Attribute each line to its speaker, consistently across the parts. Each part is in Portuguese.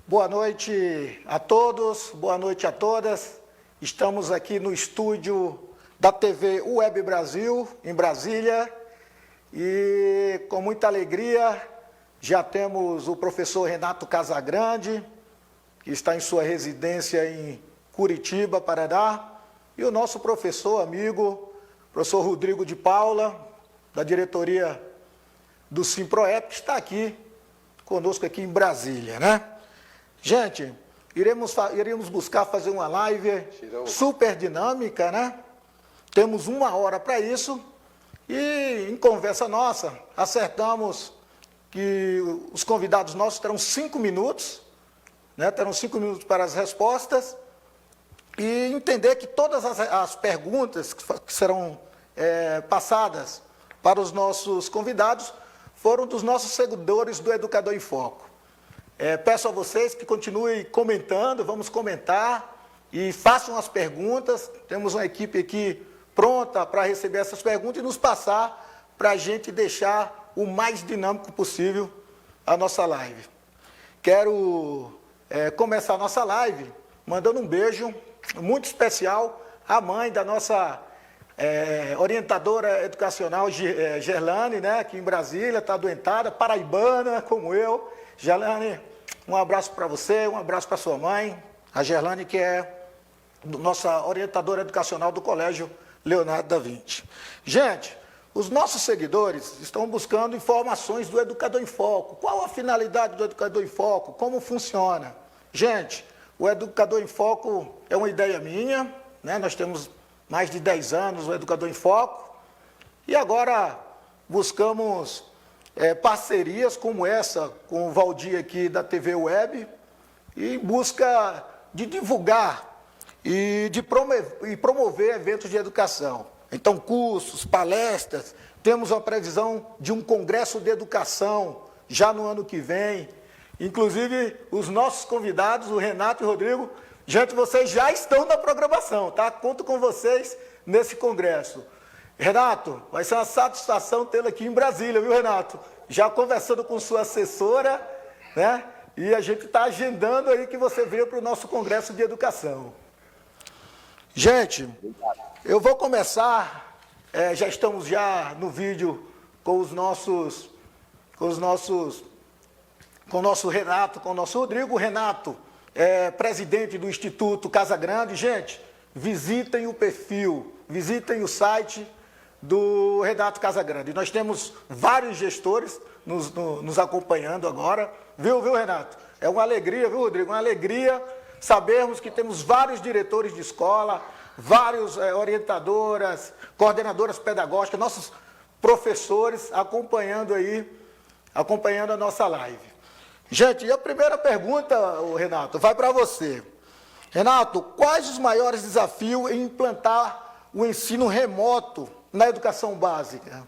Speaker 1: Boa noite a todos, boa noite a todas. Estamos aqui no estúdio da TV Web Brasil, em Brasília, e com muita alegria já temos o professor Renato Casagrande, que está em sua residência em Curitiba, Paraná, e o nosso professor amigo, professor Rodrigo de Paula, da diretoria do Simproep, que está aqui conosco aqui em Brasília, né? Gente, iremos buscar fazer uma live super dinâmica, né? Temos 1 hora para isso e em conversa nossa acertamos que os convidados nossos terão 5 minutos, né? Terão 5 minutos para as respostas e entender que todas as perguntas que serão passadas para os nossos convidados foram dos nossos seguidores do Educador em Foco. Peço a vocês que continuem comentando, vamos comentar e façam as perguntas. Temos uma equipe aqui pronta para receber essas perguntas e nos passar para a gente deixar o mais dinâmico possível a nossa live. Quero começar a nossa live mandando um beijo muito especial à mãe da nossa orientadora educacional, Gerlane, né, aqui em Brasília, está adoentada, paraibana como eu. Gerlane, um abraço para você, um abraço para sua mãe, a Gerlane, que é nossa orientadora educacional do Colégio Leonardo da Vinci. Gente, os nossos seguidores estão buscando informações do Educador em Foco. Qual a finalidade do Educador em Foco? Como funciona? Gente, o Educador em Foco é uma ideia minha, né? Nós temos mais de 10 anos o Educador em Foco e agora buscamos parcerias como essa com o Valdir aqui da TV Web, em busca de divulgar e de promover eventos de educação. Então, cursos, palestras, temos a previsão de um congresso de educação já no ano que vem. Inclusive, os nossos convidados, o Renato e o Rodrigo, gente, vocês já estão na programação, tá? Conto com vocês nesse congresso. Renato, vai ser uma satisfação tê-lo aqui em Brasília, viu, Renato? Já conversando com sua assessora, né? E a gente está agendando aí que você venha para o nosso Congresso de Educação. Gente, eu vou começar, já estamos já no vídeo com o nosso Renato, com o nosso Rodrigo. O Renato é presidente do Instituto Casagrande. Gente, visitem o perfil, visitem o site do Renato Casagrande. Nós temos vários gestores nos acompanhando agora, viu, Renato? É uma alegria, viu, Rodrigo? Uma alegria sabermos que temos vários diretores de escola, vários orientadoras, coordenadoras pedagógicas, nossos professores acompanhando a nossa live. Gente, e a primeira pergunta, Renato, vai para você. Renato, quais os maiores desafios em implantar o ensino remoto na educação básica?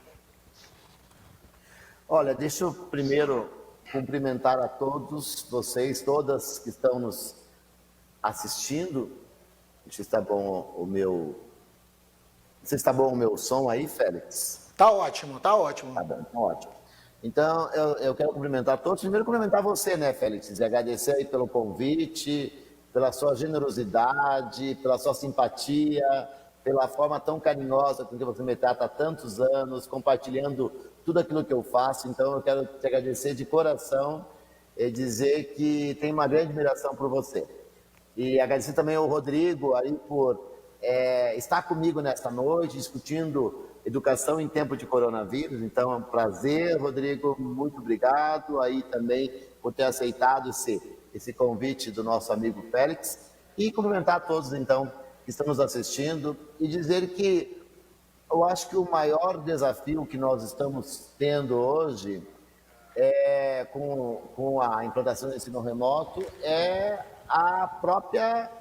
Speaker 2: Olha, deixa eu primeiro cumprimentar a todos vocês, todas que estão nos assistindo. Deixa eu ver se está bom o meu... Não sei se está bom o meu som aí, Félix?
Speaker 1: Tá ótimo, tá ótimo.
Speaker 2: Tá bom, tá ótimo. Então, eu quero cumprimentar todos. Primeiro, cumprimentar você, né, Félix? E agradecer aí pelo convite, pela sua generosidade, pela sua simpatia, pela forma tão carinhosa com que você me trata há tantos anos, compartilhando tudo aquilo que eu faço. Então, eu quero te agradecer de coração e dizer que tenho uma grande admiração por você. E agradecer também ao Rodrigo aí por estar comigo nesta noite, discutindo educação em tempo de coronavírus. Então, é um prazer, Rodrigo, muito obrigado aí também por ter aceitado esse convite do nosso amigo Félix. E cumprimentar a todos, então, que estão nos assistindo e dizer que eu acho que o maior desafio que nós estamos tendo hoje com a implantação do ensino remoto é a própria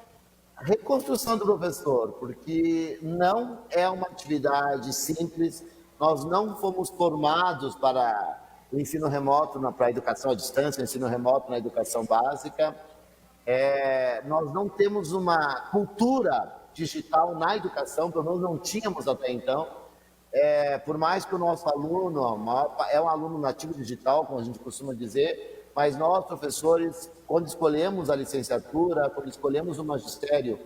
Speaker 2: reconstrução do professor, porque não é uma atividade simples. Nós não fomos formados para o ensino remoto, para a educação à distância, o ensino remoto na educação básica. Nós não temos uma cultura digital na educação, pelo menos não tínhamos até então. por mais que o nosso aluno é um aluno nativo digital, como a gente costuma dizer, mas nós, professores, quando escolhemos a licenciatura, quando escolhemos o magistério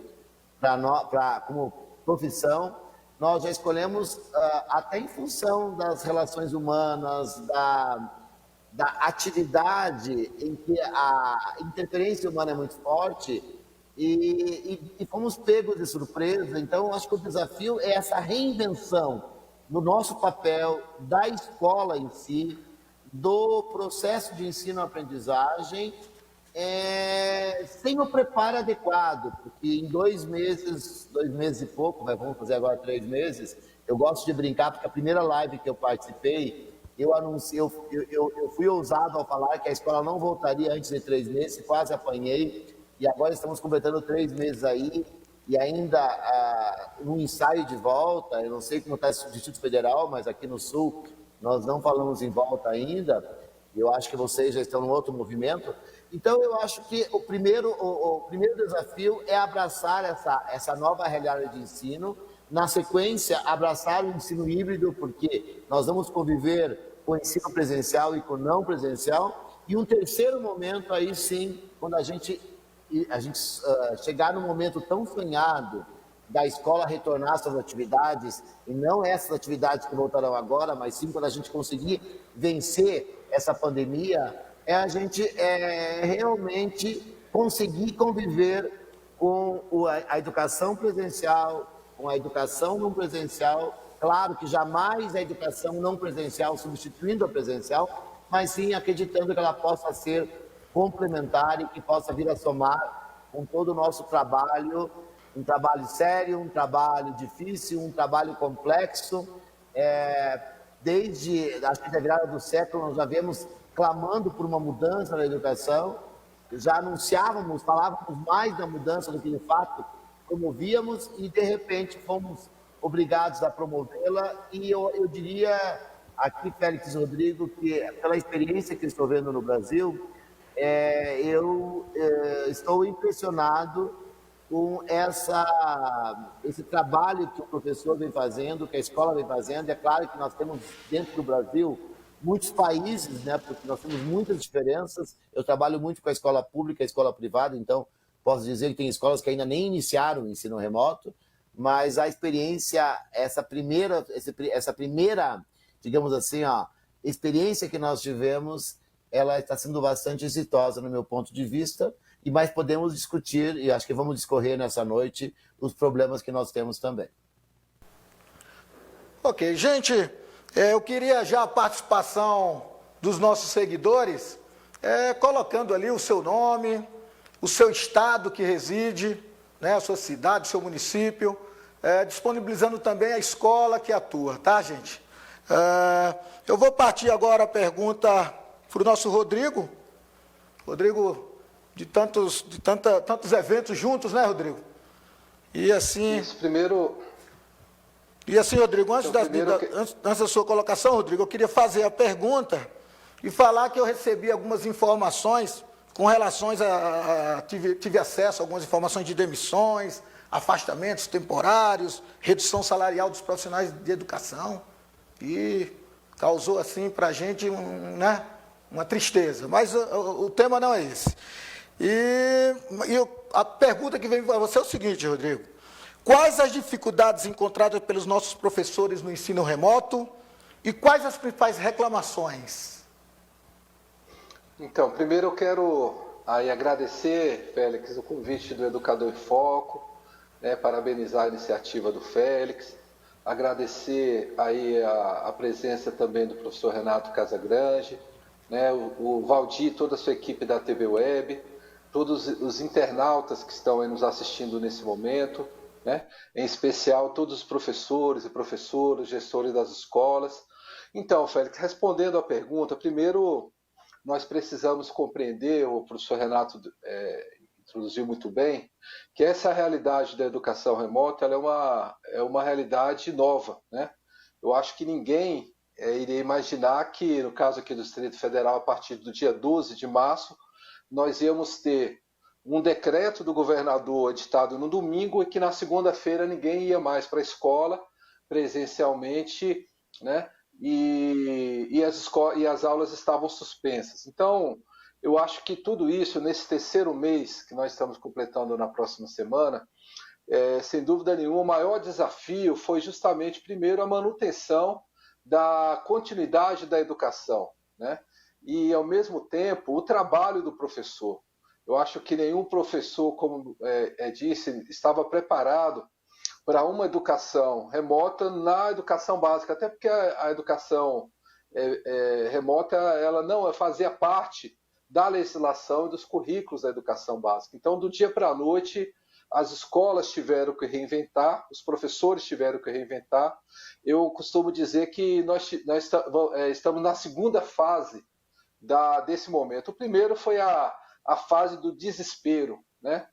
Speaker 2: como profissão, nós já escolhemos até em função das relações humanas, da atividade em que a interferência humana é muito forte e fomos pegos de surpresa. Então, acho que o desafio é essa reinvenção no nosso papel, da escola em si, do processo de ensino-aprendizagem, sem o preparo adequado, porque em 2 meses e pouco, vamos fazer agora 3 meses, eu gosto de brincar, porque a primeira live que eu participei, eu fui ousado ao falar que a escola não voltaria antes de 3 meses, quase apanhei, e agora estamos completando 3 meses aí, e ainda no ensaio de volta, eu não sei como está esse Distrito Federal, mas aqui no Sul nós não falamos em volta ainda, eu acho que vocês já estão num outro movimento. Então, eu acho que o primeiro desafio é abraçar essa nova realidade de ensino, na sequência, abraçar o ensino híbrido, porque nós vamos conviver com o ensino presencial e com o não presencial, e um terceiro momento, aí sim, quando a gente chegar no momento tão sonhado da escola retornar às suas atividades, e não essas atividades que voltarão agora, mas sim quando a gente conseguir vencer essa pandemia, a gente realmente conseguir conviver com a educação presencial, com a educação não presencial. Claro que jamais a educação não presencial substituindo a presencial, mas sim acreditando que ela possa ser complementar e que possa vir a somar com todo o nosso trabalho, um trabalho sério, um trabalho difícil, um trabalho complexo. Desde acho que da virada do século nós já vemos clamando por uma mudança na educação, já anunciávamos, falávamos mais da mudança do que de fato promovíamos, e de repente fomos obrigados a promovê-la. E eu diria aqui, Félix e Rodrigo, que pela experiência que estou vendo no Brasil, eu estou impressionado com esse trabalho que o professor vem fazendo, que a escola vem fazendo. É claro que nós temos dentro do Brasil muitos países, né, porque nós temos muitas diferenças. Eu trabalho muito com a escola pública e a escola privada, então posso dizer que tem escolas que ainda nem iniciaram o ensino remoto, mas a experiência, essa primeira, digamos assim, experiência que nós tivemos, ela está sendo bastante exitosa no meu ponto de vista, mas podemos discutir, e acho que vamos discorrer nessa noite, os problemas que nós temos também.
Speaker 1: Ok, gente, eu queria já a participação dos nossos seguidores, colocando ali o seu nome, o seu estado que reside, né, a sua cidade, o seu município, disponibilizando também a escola que atua, tá, gente? Eu vou partir agora a pergunta para o nosso Rodrigo. Rodrigo, de tantos eventos juntos, né, Rodrigo? E assim...
Speaker 3: Isso, primeiro...
Speaker 1: E assim, Rodrigo, antes
Speaker 3: então,
Speaker 1: da sua colocação, Rodrigo, eu queria fazer a pergunta e falar que eu recebi algumas informações com relações tive acesso a algumas informações de demissões, afastamentos temporários, redução salarial dos profissionais de educação, e causou, assim, para a gente uma tristeza. Mas o tema não é esse. E a pergunta que vem para você é o seguinte, Rodrigo: quais as dificuldades encontradas pelos nossos professores no ensino remoto e quais as principais reclamações?
Speaker 3: Então, primeiro eu quero aí agradecer, Félix, o convite do Educador em Foco, né, parabenizar a iniciativa do Félix, agradecer aí a presença também do professor Renato Casagrande, né, o Valdir, toda a sua equipe da TV Web, todos os internautas que estão aí nos assistindo nesse momento, né, em especial todos os professores e professoras, gestores das escolas. Então, Félix, respondendo à pergunta, primeiro nós precisamos compreender, o professor Renato introduziu muito bem, que essa realidade da educação remota ela é uma realidade nova, né? Eu acho que ninguém iria imaginar que, no caso aqui do Distrito Federal, a partir do dia 12 de março, nós íamos ter um decreto do governador editado no domingo e que na segunda-feira ninguém ia mais para a escola, presencialmente, né? E as aulas estavam suspensas. Então, eu acho que tudo isso, nesse terceiro mês que nós estamos completando na próxima semana, sem dúvida nenhuma, o maior desafio foi justamente, primeiro, a manutenção da continuidade da educação, né? E, ao mesmo tempo, o trabalho do professor. Eu acho que nenhum professor, como disse, estava preparado para uma educação remota na educação básica, até porque a educação remota ela não fazia parte da legislação e dos currículos da educação básica. Então, do dia para a noite, as escolas tiveram que reinventar, os professores tiveram que reinventar. Eu costumo dizer que nós estamos na segunda fase desse momento. O primeiro foi a fase do desespero, né?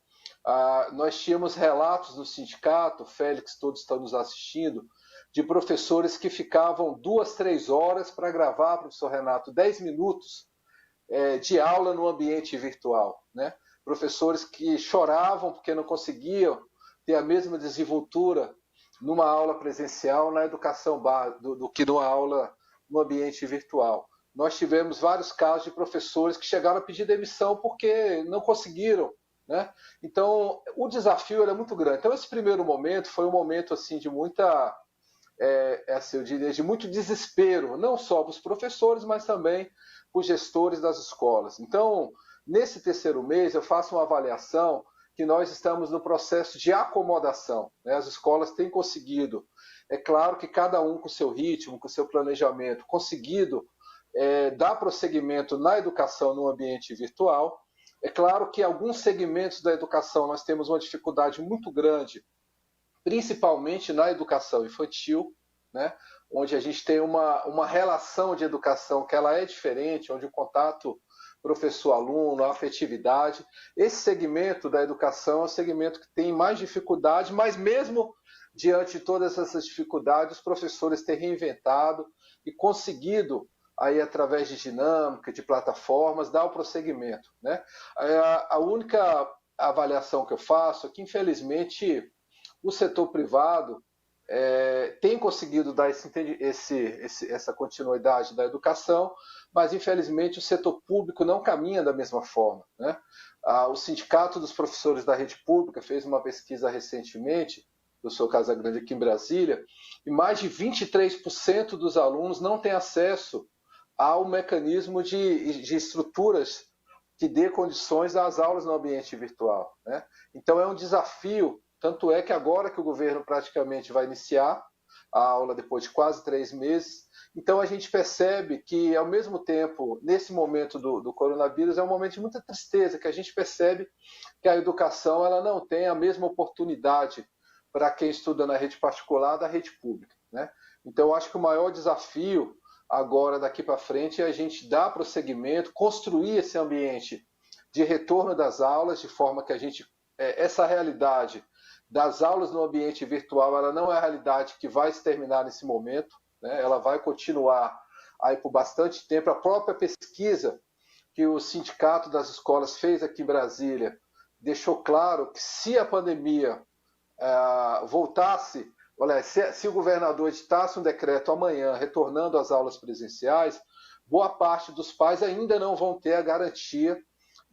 Speaker 3: Nós tínhamos relatos no sindicato, Félix, todos estão nos assistindo, de professores que ficavam 2, 3 horas para gravar, professor Renato, 10 minutos de aula no ambiente virtual, né? Professores que choravam porque não conseguiam ter a mesma desenvoltura numa aula presencial na educação do que numa aula no ambiente virtual. Nós tivemos vários casos de professores que chegaram a pedir demissão porque não conseguiram, né? Então, o desafio é muito grande. Então, esse primeiro momento foi um momento assim de muita, eu diria, de muito desespero, não só para os professores, mas também para os gestores das escolas. Então, nesse terceiro mês, eu faço uma avaliação que nós estamos no processo de acomodação, né? As escolas têm conseguido, é claro que cada um com o seu ritmo, com o seu planejamento, conseguido dar prosseguimento na educação no ambiente virtual. É claro que alguns segmentos da educação nós temos uma dificuldade muito grande, principalmente na educação infantil, né? Onde a gente tem uma relação de educação que ela é diferente, onde o contato professor-aluno, a afetividade. Esse segmento da educação é um segmento que tem mais dificuldade, mas mesmo diante de todas essas dificuldades, os professores têm reinventado e conseguido, aí através de dinâmica, de plataformas, dar o prosseguimento, né? A única avaliação que eu faço é que, infelizmente, o setor privado tem conseguido dar essa continuidade da educação, mas, infelizmente, o setor público não caminha da mesma forma, né? O Sindicato dos Professores da Rede Pública fez uma pesquisa recentemente, professor Casagrande, aqui em Brasília, e mais de 23% dos alunos não têm acesso ao mecanismo de estruturas que dê condições às aulas no ambiente virtual, né? Então é um desafio, tanto é que agora que o governo praticamente vai iniciar a aula depois de quase 3 meses, então a gente percebe que, ao mesmo tempo, nesse momento do coronavírus, é um momento de muita tristeza, que a gente percebe que a educação ela não tem a mesma oportunidade para quem estuda na rede particular da rede pública, né? Então eu acho que o maior desafio agora, daqui para frente, a gente dá prosseguimento, construir esse ambiente de retorno das aulas, de forma que a gente, essa realidade das aulas no ambiente virtual, ela não é a realidade que vai se terminar nesse momento, né? Ela vai continuar aí por bastante tempo. A própria pesquisa que o Sindicato das Escolas fez aqui em Brasília deixou claro que, se a pandemia voltasse, olha, se o governador editasse um decreto amanhã retornando às aulas presenciais, boa parte dos pais ainda não vão ter a garantia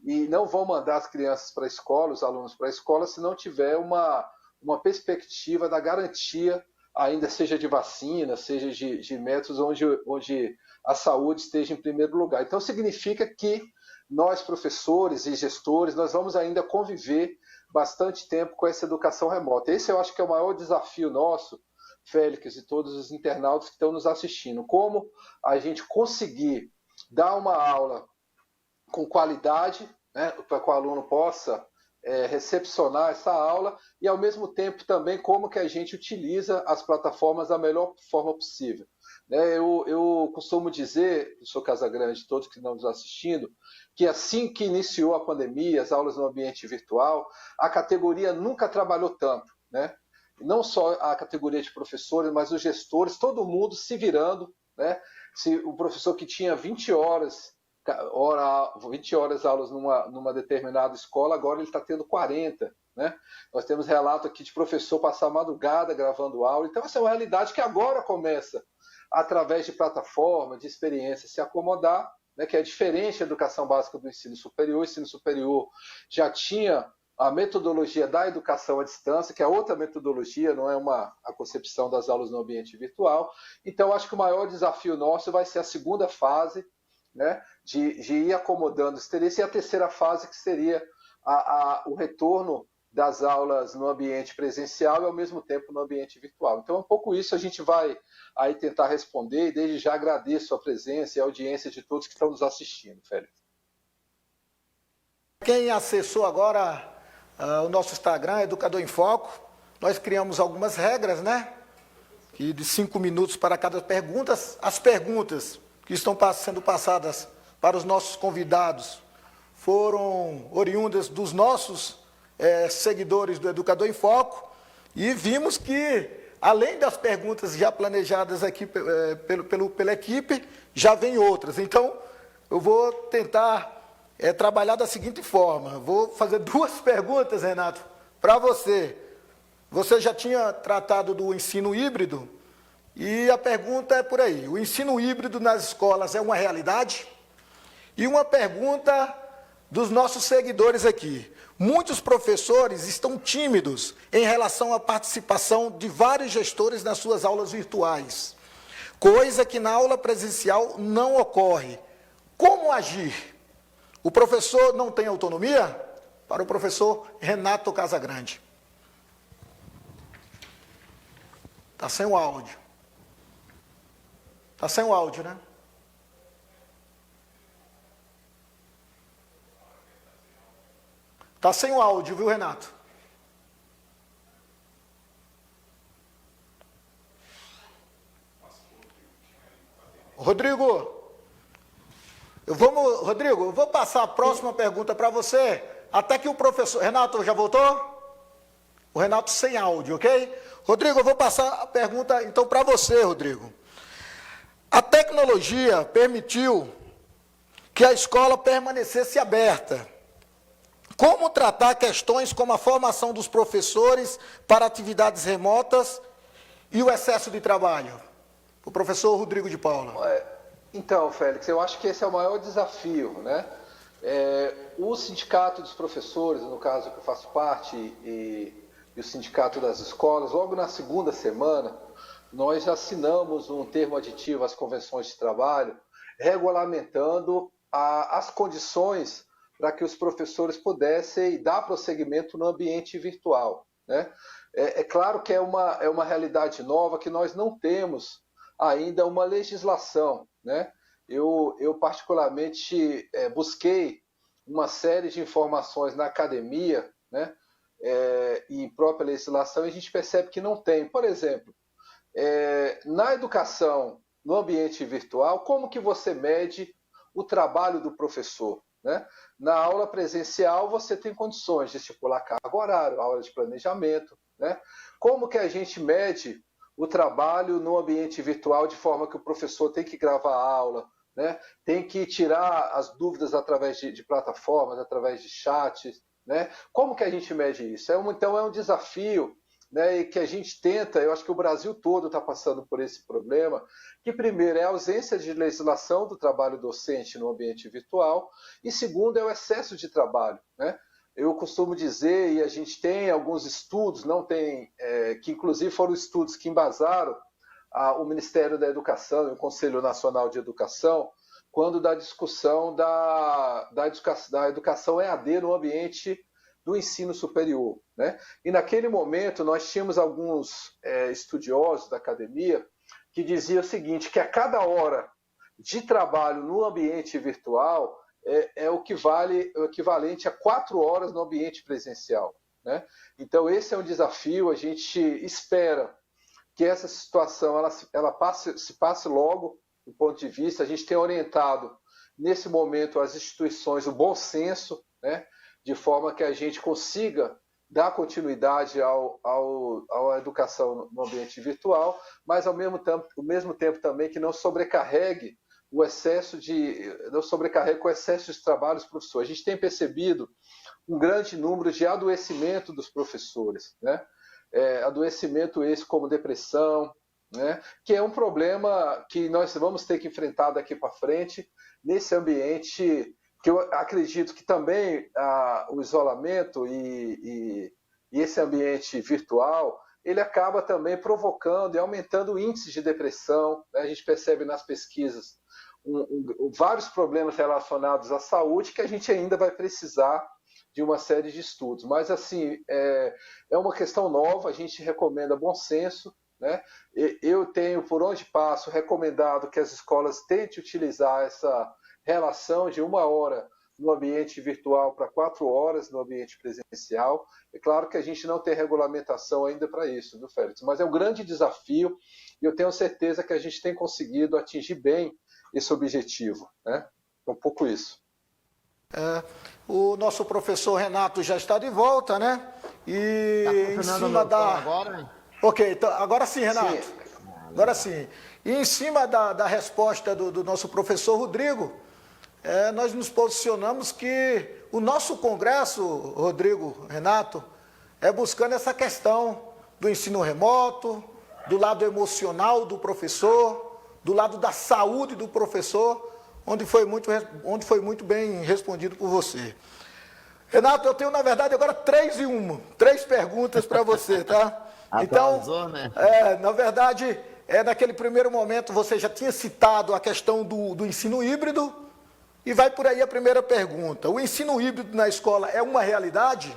Speaker 3: e não vão mandar as crianças para a escola, os alunos para a escola, se não tiver uma perspectiva da garantia, ainda seja de vacina, seja de métodos onde a saúde esteja em primeiro lugar. Então, significa que nós, professores e gestores, nós vamos ainda conviver bastante tempo com essa educação remota. Esse eu acho que é o maior desafio nosso, Félix, e todos os internautas que estão nos assistindo. Como a gente conseguir dar uma aula com qualidade, né, para que o aluno possa recepcionar essa aula, e, ao mesmo tempo, também como que a gente utiliza as plataformas da melhor forma possível. Eu costumo dizer, professor Casagrande, todos que estão nos assistindo, que assim que iniciou a pandemia, as aulas no ambiente virtual, a categoria nunca trabalhou tanto, né? Não só a categoria de professores, mas os gestores, todo mundo se virando, né? Se o professor que tinha 20 horas aulas numa determinada escola, agora ele está tendo 40, né? Nós temos relato aqui de professor passar a madrugada gravando aula. Então, essa é uma realidade que agora começa, através de plataforma, de experiência, se acomodar, né, que é diferente da educação básica do ensino superior. O ensino superior já tinha a metodologia da educação à distância, que é outra metodologia, não é a concepção das aulas no ambiente virtual. Então, acho que o maior desafio nosso vai ser a segunda fase, né, de ir acomodando esse interesse, e a terceira fase, que seria o retorno das aulas no ambiente presencial e, ao mesmo tempo, no ambiente virtual. Então, um pouco isso a gente vai aí tentar responder, e desde já agradeço a presença e a audiência de todos que estão nos assistindo, Félix.
Speaker 1: Quem acessou agora o nosso Instagram, Educador em Foco, nós criamos algumas regras, né? Que de 5 minutos para cada pergunta. As perguntas que estão sendo passadas para os nossos convidados foram oriundas dos nossos seguidores do Educador em Foco, e vimos que, além das perguntas já planejadas aqui pela equipe, já vem outras. Então, eu vou tentar trabalhar da seguinte forma. Vou fazer 2 perguntas, Renato, para você. Você já tinha tratado do ensino híbrido, e a pergunta é por aí. O ensino híbrido nas escolas é uma realidade? E uma pergunta dos nossos seguidores aqui. Muitos professores estão tímidos em relação à participação de vários gestores nas suas aulas virtuais, coisa que na aula presencial não ocorre. Como agir? O professor não tem autonomia? Para o professor Renato Casagrande. Está sem o áudio. Está sem o áudio, né? Está sem o áudio, viu, Renato? Rodrigo, eu vou passar a próxima pergunta para você, até que o professor... Renato, já voltou? O Renato sem áudio, ok? Rodrigo, eu vou passar a pergunta, então, para você, Rodrigo. A tecnologia permitiu que a escola permanecesse aberta. Como tratar questões como a formação dos professores para atividades remotas e o excesso de trabalho? O professor Rodrigo de Paula.
Speaker 3: Então, Félix, eu acho que esse é o maior desafio, né? O sindicato dos professores, no caso que eu faço parte, e o sindicato das escolas, logo na segunda semana, nós assinamos um termo aditivo às convenções de trabalho, regulamentando as condições para que os professores pudessem dar prosseguimento no ambiente virtual, né? É claro que é uma realidade nova, que nós não temos ainda uma legislação, né? Eu particularmente busquei uma série de informações na academia, né? E própria legislação, e a gente percebe que não tem. Por exemplo, na educação, no ambiente virtual, como que você mede o trabalho do professor, né? Na aula presencial, você tem condições de estipular carga horária, aula de planejamento, né? Como que a gente mede o trabalho no ambiente virtual, de forma que o professor tem que gravar a aula, né? Tem que tirar as dúvidas através de plataformas, através de chats, né? Como que a gente mede isso? Então é um desafio, né, e que a gente tenta, eu acho que o Brasil todo está passando por esse problema, que primeiro é a ausência de legislação do trabalho docente no ambiente virtual, e segundo é o excesso de trabalho, né? Eu costumo dizer, e a gente tem alguns estudos, que inclusive foram estudos que embasaram o Ministério da Educação e o Conselho Nacional de Educação, quando da discussão da educação EAD no ambiente do ensino superior, né? E naquele momento nós tínhamos alguns estudiosos da academia que diziam o seguinte, que a cada hora de trabalho no ambiente virtual é o equivalente a 4 horas no ambiente presencial, né? Então esse é um desafio, a gente espera que essa situação se passe logo do ponto de vista, a gente tem orientado nesse momento as instituições o bom senso, né? De forma que a gente consiga dar continuidade à educação no ambiente virtual, mas ao mesmo tempo também que não sobrecarregue o excesso de trabalho dos professores. A gente tem percebido um grande número de adoecimento dos professores, né? Adoecimento esse como depressão, né? Que é um problema que nós vamos ter que enfrentar daqui para frente nesse ambiente que eu acredito que também o isolamento e esse ambiente virtual, ele acaba também provocando e aumentando o índice de depressão, né? A gente percebe nas pesquisas vários problemas relacionados à saúde que a gente ainda vai precisar de uma série de estudos. Mas, assim, é uma questão nova, a gente recomenda bom senso, né? Eu tenho, por onde passo, recomendado que as escolas tentem utilizar essa relação de 1 hora no ambiente virtual para 4 horas no ambiente presencial. É claro que a gente não tem regulamentação ainda para isso, viu, Félix? Mas é um grande desafio e eu tenho certeza que a gente tem conseguido atingir bem esse objetivo, né? É um pouco isso.
Speaker 1: O nosso professor Renato já está de volta, né? E em cima da...
Speaker 2: Agora?
Speaker 1: Ok, então, agora sim, Renato.
Speaker 3: Sim.
Speaker 1: Agora sim. E em cima da resposta do nosso professor Rodrigo, nós nos posicionamos que o nosso congresso, Rodrigo, Renato, é buscando essa questão do ensino remoto, do lado emocional do professor, do lado da saúde do professor, onde foi muito bem respondido por você. Renato, eu tenho, na verdade, agora 3 perguntas para você, tá?
Speaker 2: Atualizou, né?
Speaker 1: Na verdade, naquele primeiro momento você já tinha citado a questão do ensino híbrido, e vai por aí a primeira pergunta. O ensino híbrido na escola é uma realidade?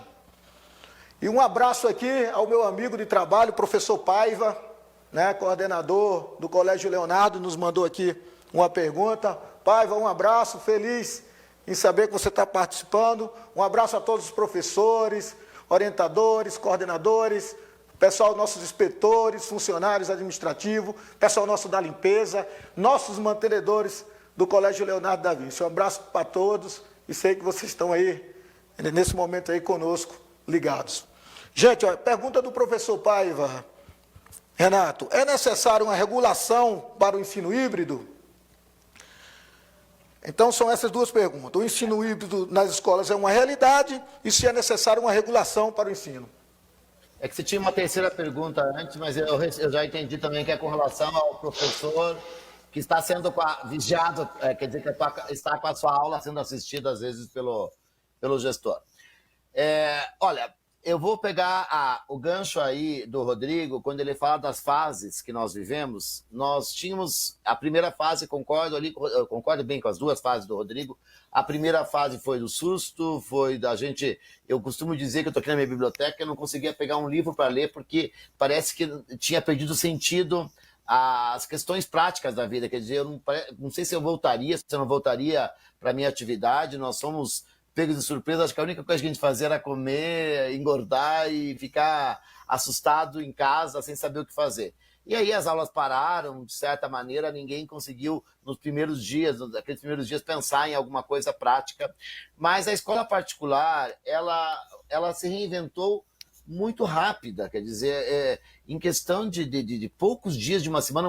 Speaker 1: E um abraço aqui ao meu amigo de trabalho, professor Paiva, né, coordenador do Colégio Leonardo, nos mandou aqui uma pergunta. Paiva, um abraço, feliz em saber que você está participando. Um abraço a todos os professores, orientadores, coordenadores, pessoal, nossos inspetores, funcionários administrativos, pessoal nosso da limpeza, nossos mantenedores do Colégio Leonardo da Vinci. Um abraço para todos e sei que vocês estão aí, nesse momento aí conosco, ligados. Gente, pergunta do professor Paiva. Renato, é necessário uma regulação para o ensino híbrido? Então, são essas 2 perguntas. O ensino híbrido nas escolas é uma realidade e se é necessário uma regulação para o ensino?
Speaker 2: É que você tinha uma terceira pergunta antes, mas eu já entendi também que é com relação ao professor que está sendo vigiado, quer dizer, que está com a sua aula sendo assistida, às vezes, pelo gestor. Olha, eu vou pegar o gancho aí do Rodrigo, quando ele fala das fases que nós vivemos. Nós tínhamos a primeira fase, eu concordo bem com as 2 fases do Rodrigo. A primeira fase foi do susto, foi da gente... Eu costumo dizer que eu estou aqui na minha biblioteca e eu não conseguia pegar um livro para ler, porque parece que tinha perdido sentido as questões práticas da vida. Quer dizer, eu não sei se eu não voltaria para a minha atividade. Nós somos pegos de surpresa. Acho que a única coisa que a gente fazia era comer, engordar e ficar assustado em casa sem saber o que fazer. E aí as aulas pararam, de certa maneira, ninguém conseguiu, naqueles primeiros dias, pensar em alguma coisa prática. Mas a escola particular, ela se reinventou muito rápida, quer dizer, em questão de poucos dias, de uma semana,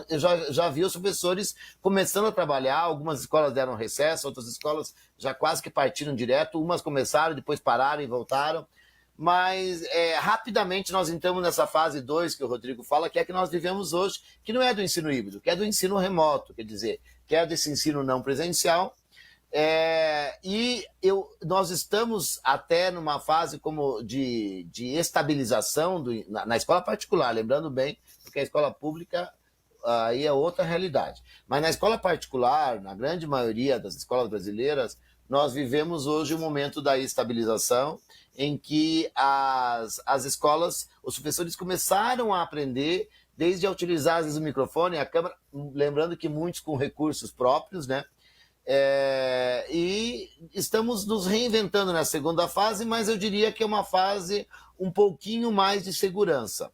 Speaker 2: eu já vi os professores começando a trabalhar. Algumas escolas deram recesso, outras escolas já quase que partiram direto, umas começaram, depois pararam e voltaram, mas rapidamente nós entramos nessa fase 2 que o Rodrigo fala, que é a que nós vivemos hoje, que não é do ensino híbrido, que é do ensino remoto, quer dizer, que é desse ensino não presencial. Nós estamos até numa fase como de estabilização na escola particular, lembrando bem, porque a escola pública aí é outra realidade. Mas na escola particular, na grande maioria das escolas brasileiras, nós vivemos hoje um momento da estabilização, em que as escolas, os professores começaram a aprender, desde a utilizar às vezes o microfone, a câmera, lembrando que muitos com recursos próprios, né? E estamos nos reinventando na segunda fase, mas eu diria que é uma fase um pouquinho mais de segurança.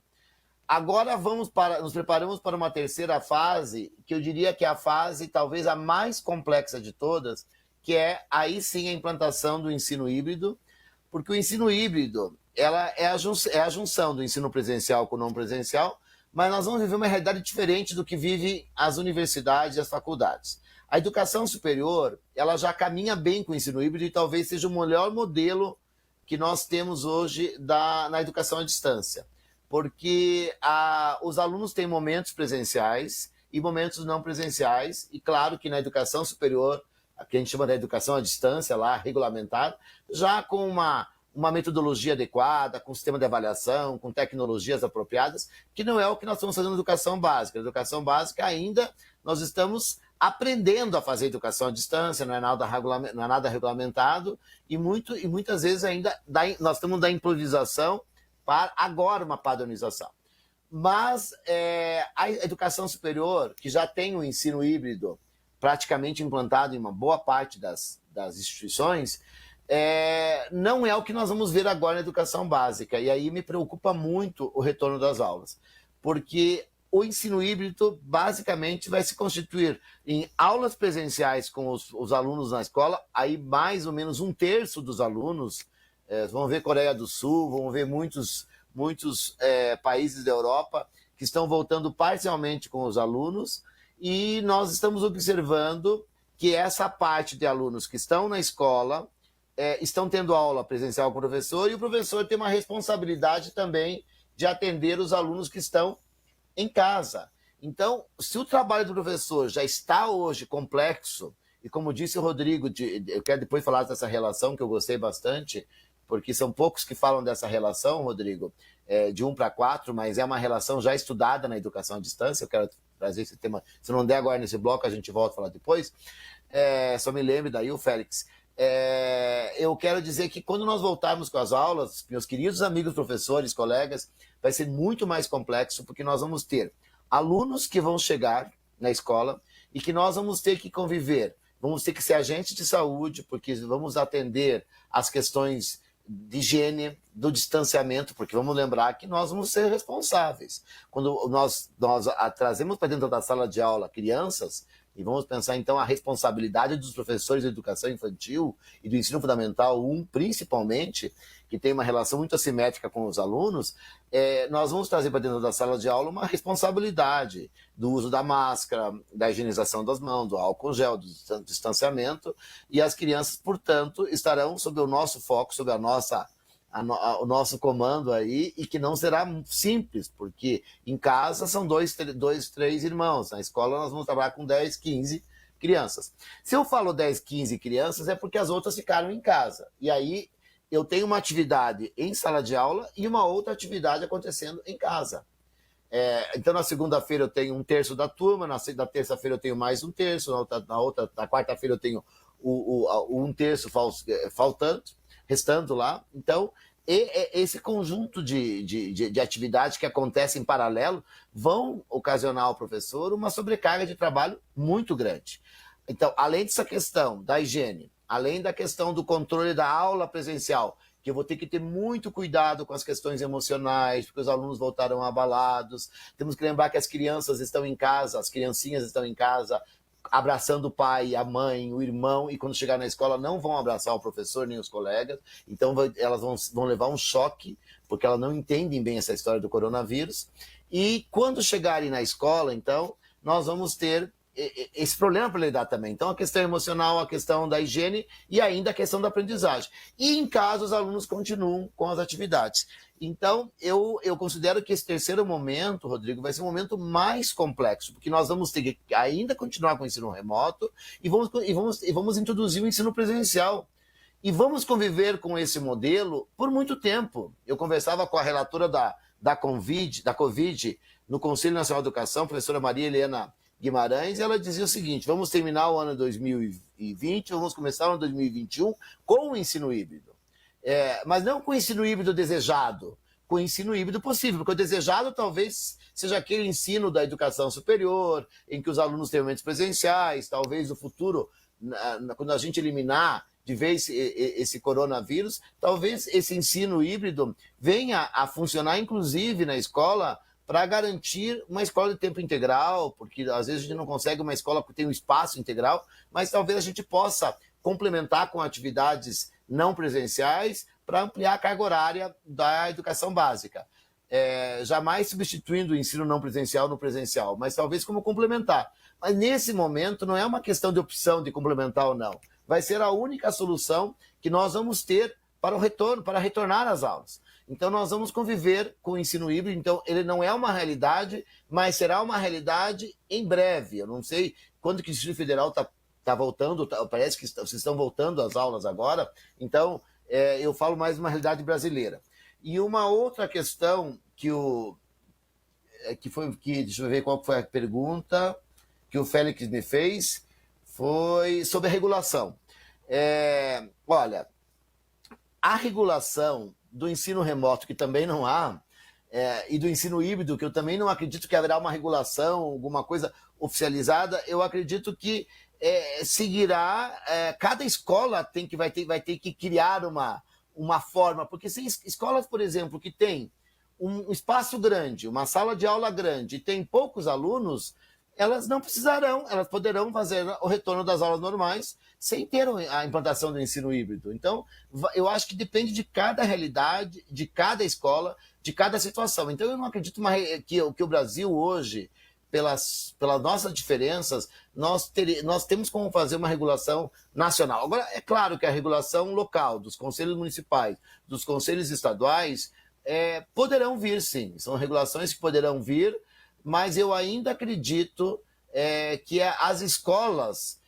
Speaker 2: Agora nos preparamos para uma terceira fase, que eu diria que é a fase talvez a mais complexa de todas, que é aí sim a implantação do ensino híbrido, porque o ensino híbrido ela é a junção do ensino presencial com o não presencial, mas nós vamos viver uma realidade diferente do que vivem as universidades e as faculdades. A educação superior, ela já caminha bem com o ensino híbrido e talvez seja o melhor modelo que nós temos hoje na educação à distância, porque os alunos têm momentos presenciais e momentos não presenciais, e claro que na educação superior, que a gente chama de educação à distância, lá regulamentada, já com uma metodologia adequada, com sistema de avaliação, com tecnologias apropriadas, que não é o que nós estamos fazendo na educação básica. Na educação básica ainda nós estamos aprendendo a fazer educação à distância, não é nada regulamentado, e muitas vezes ainda nós estamos da improvisação para agora uma padronização. Mas a educação superior, que já tem o ensino híbrido praticamente implantado em uma boa parte das instituições, não é o que nós vamos ver agora na educação básica. E aí me preocupa muito o retorno das aulas, porque o ensino híbrido basicamente vai se constituir em aulas presenciais com os alunos na escola, aí mais ou menos 1/3 dos alunos, vão ver Coreia do Sul, vão ver muitos países da Europa que estão voltando parcialmente com os alunos, e nós estamos observando que essa parte de alunos que estão na escola estão tendo aula presencial com o professor, e o professor tem uma responsabilidade também de atender os alunos que estão em casa. Então, se o trabalho do professor já está hoje complexo, e como disse o Rodrigo, eu quero depois falar dessa relação que eu gostei bastante, porque são poucos que falam dessa relação, Rodrigo, de 1 para 4, mas é uma relação já estudada na educação à distância. Eu quero trazer esse tema, se não der agora nesse bloco, a gente volta a falar depois. Só me lembre daí, o Félix. Eu quero dizer que quando nós voltarmos com as aulas, meus queridos amigos professores, colegas, vai ser muito mais complexo, porque nós vamos ter alunos que vão chegar na escola e que nós vamos ter que conviver, vamos ter que ser agentes de saúde, porque vamos atender as questões de higiene, do distanciamento, porque vamos lembrar que nós vamos ser responsáveis. Quando nós trazemos para dentro da sala de aula crianças, e vamos pensar então a responsabilidade dos professores de educação infantil e do ensino fundamental 1, principalmente, que tem uma relação muito assimétrica com os alunos, nós vamos trazer para dentro da sala de aula uma responsabilidade do uso da máscara, da higienização das mãos, do álcool gel, do distanciamento, e as crianças, portanto, estarão sob o nosso foco, sob o nosso comando aí, e que não será simples, porque em casa são 2, 3 irmãos, na escola nós vamos trabalhar com 10, 15 crianças. Se eu falo 10, 15 crianças, é porque as outras ficaram em casa, e aí eu tenho uma atividade em sala de aula e uma outra atividade acontecendo em casa. Então na segunda-feira eu tenho 1/3 da turma, na terça-feira eu tenho mais 1/3, na quarta-feira eu tenho o 1/3 restando lá. Então, esse conjunto de atividades que acontecem em paralelo vão ocasionar ao professor uma sobrecarga de trabalho muito grande. Então, além dessa questão da higiene, além da questão do controle da aula presencial, que eu vou ter que ter muito cuidado com as questões emocionais, porque os alunos voltaram abalados, temos que lembrar que as crianças estão em casa, as criancinhas estão em casa, abraçando o pai, a mãe, o irmão, e quando chegar na escola não vão abraçar o professor nem os colegas, então elas vão levar um choque, porque elas não entendem bem essa história do coronavírus, e quando chegarem na escola, então, nós vamos ter esse problema para lidar também. Então, a questão emocional, a questão da higiene e ainda a questão da aprendizagem. E em casa, os alunos continuam com as atividades. Então, eu considero que esse terceiro momento, Rodrigo, vai ser um momento mais complexo, porque nós vamos ter que ainda continuar com o ensino remoto e vamos introduzir o ensino presencial. E vamos conviver com esse modelo por muito tempo. Eu conversava com a relatora da Covid no Conselho Nacional de Educação, a professora Maria Helena Guimarães, e ela dizia o seguinte: vamos terminar o ano 2020, vamos começar o ano 2021 com o ensino híbrido. Mas não com o ensino híbrido desejado, com o ensino híbrido possível, porque o desejado talvez seja aquele ensino da educação superior, em que os alunos têm momentos presenciais, talvez no futuro, quando a gente eliminar de vez esse coronavírus, talvez esse ensino híbrido venha a funcionar, inclusive na escola, para garantir uma escola de tempo integral, porque às vezes a gente não consegue uma escola que tem um espaço integral, mas talvez a gente possa complementar com atividades não presenciais para ampliar a carga horária da educação básica. jamais substituindo o ensino não presencial no presencial, mas talvez como complementar. Mas nesse momento não é uma questão de opção de complementar ou não. Vai ser a única solução que nós vamos ter para o retorno, para retornar às aulas. Então nós vamos conviver com o ensino híbrido, então ele não é uma realidade, mas será uma realidade em breve. Eu não sei quando que o Distrito Federal está voltando, parece que vocês estão voltando às aulas agora, então eu falo mais uma realidade brasileira. E uma outra questão deixa eu ver qual foi a pergunta que o Félix me fez, foi sobre a regulação. Olha, a regulação do ensino remoto, que também não há, e do ensino híbrido, que eu também não acredito que haverá uma regulação, alguma coisa oficializada, eu acredito que seguirá, cada escola vai ter que criar uma forma, porque se escolas, por exemplo, que tem um espaço grande, uma sala de aula grande, e tem poucos alunos, elas não precisarão, elas poderão fazer o retorno das aulas normais sem ter a implantação do ensino híbrido. Então, eu acho que depende de cada realidade, de cada escola, de cada situação. Então, eu não acredito que o Brasil hoje, pelas nossas diferenças, nós temos como fazer uma regulação nacional. Agora, é claro que a regulação local, dos conselhos municipais, dos conselhos estaduais, poderão vir, sim. São regulações que poderão vir, mas eu ainda acredito que as escolas,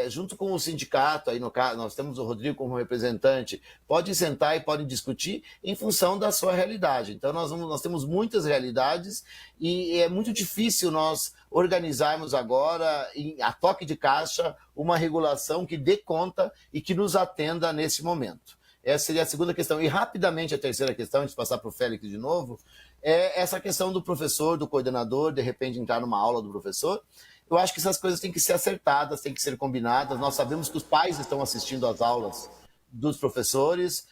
Speaker 2: junto com o sindicato, aí no caso, nós temos o Rodrigo como representante, pode sentar e pode discutir em função da sua realidade. Então, nós temos muitas realidades e é muito difícil nós organizarmos agora, a toque de caixa, uma regulação que dê conta e que nos atenda nesse momento. Essa seria a segunda questão. E rapidamente a terceira questão, antes de passar para o Félix de novo, é essa questão do professor, do coordenador, de repente entrar numa aula do professor. Eu acho que essas coisas têm que ser acertadas, têm que ser combinadas. Nós sabemos que os pais estão assistindo às aulas dos professores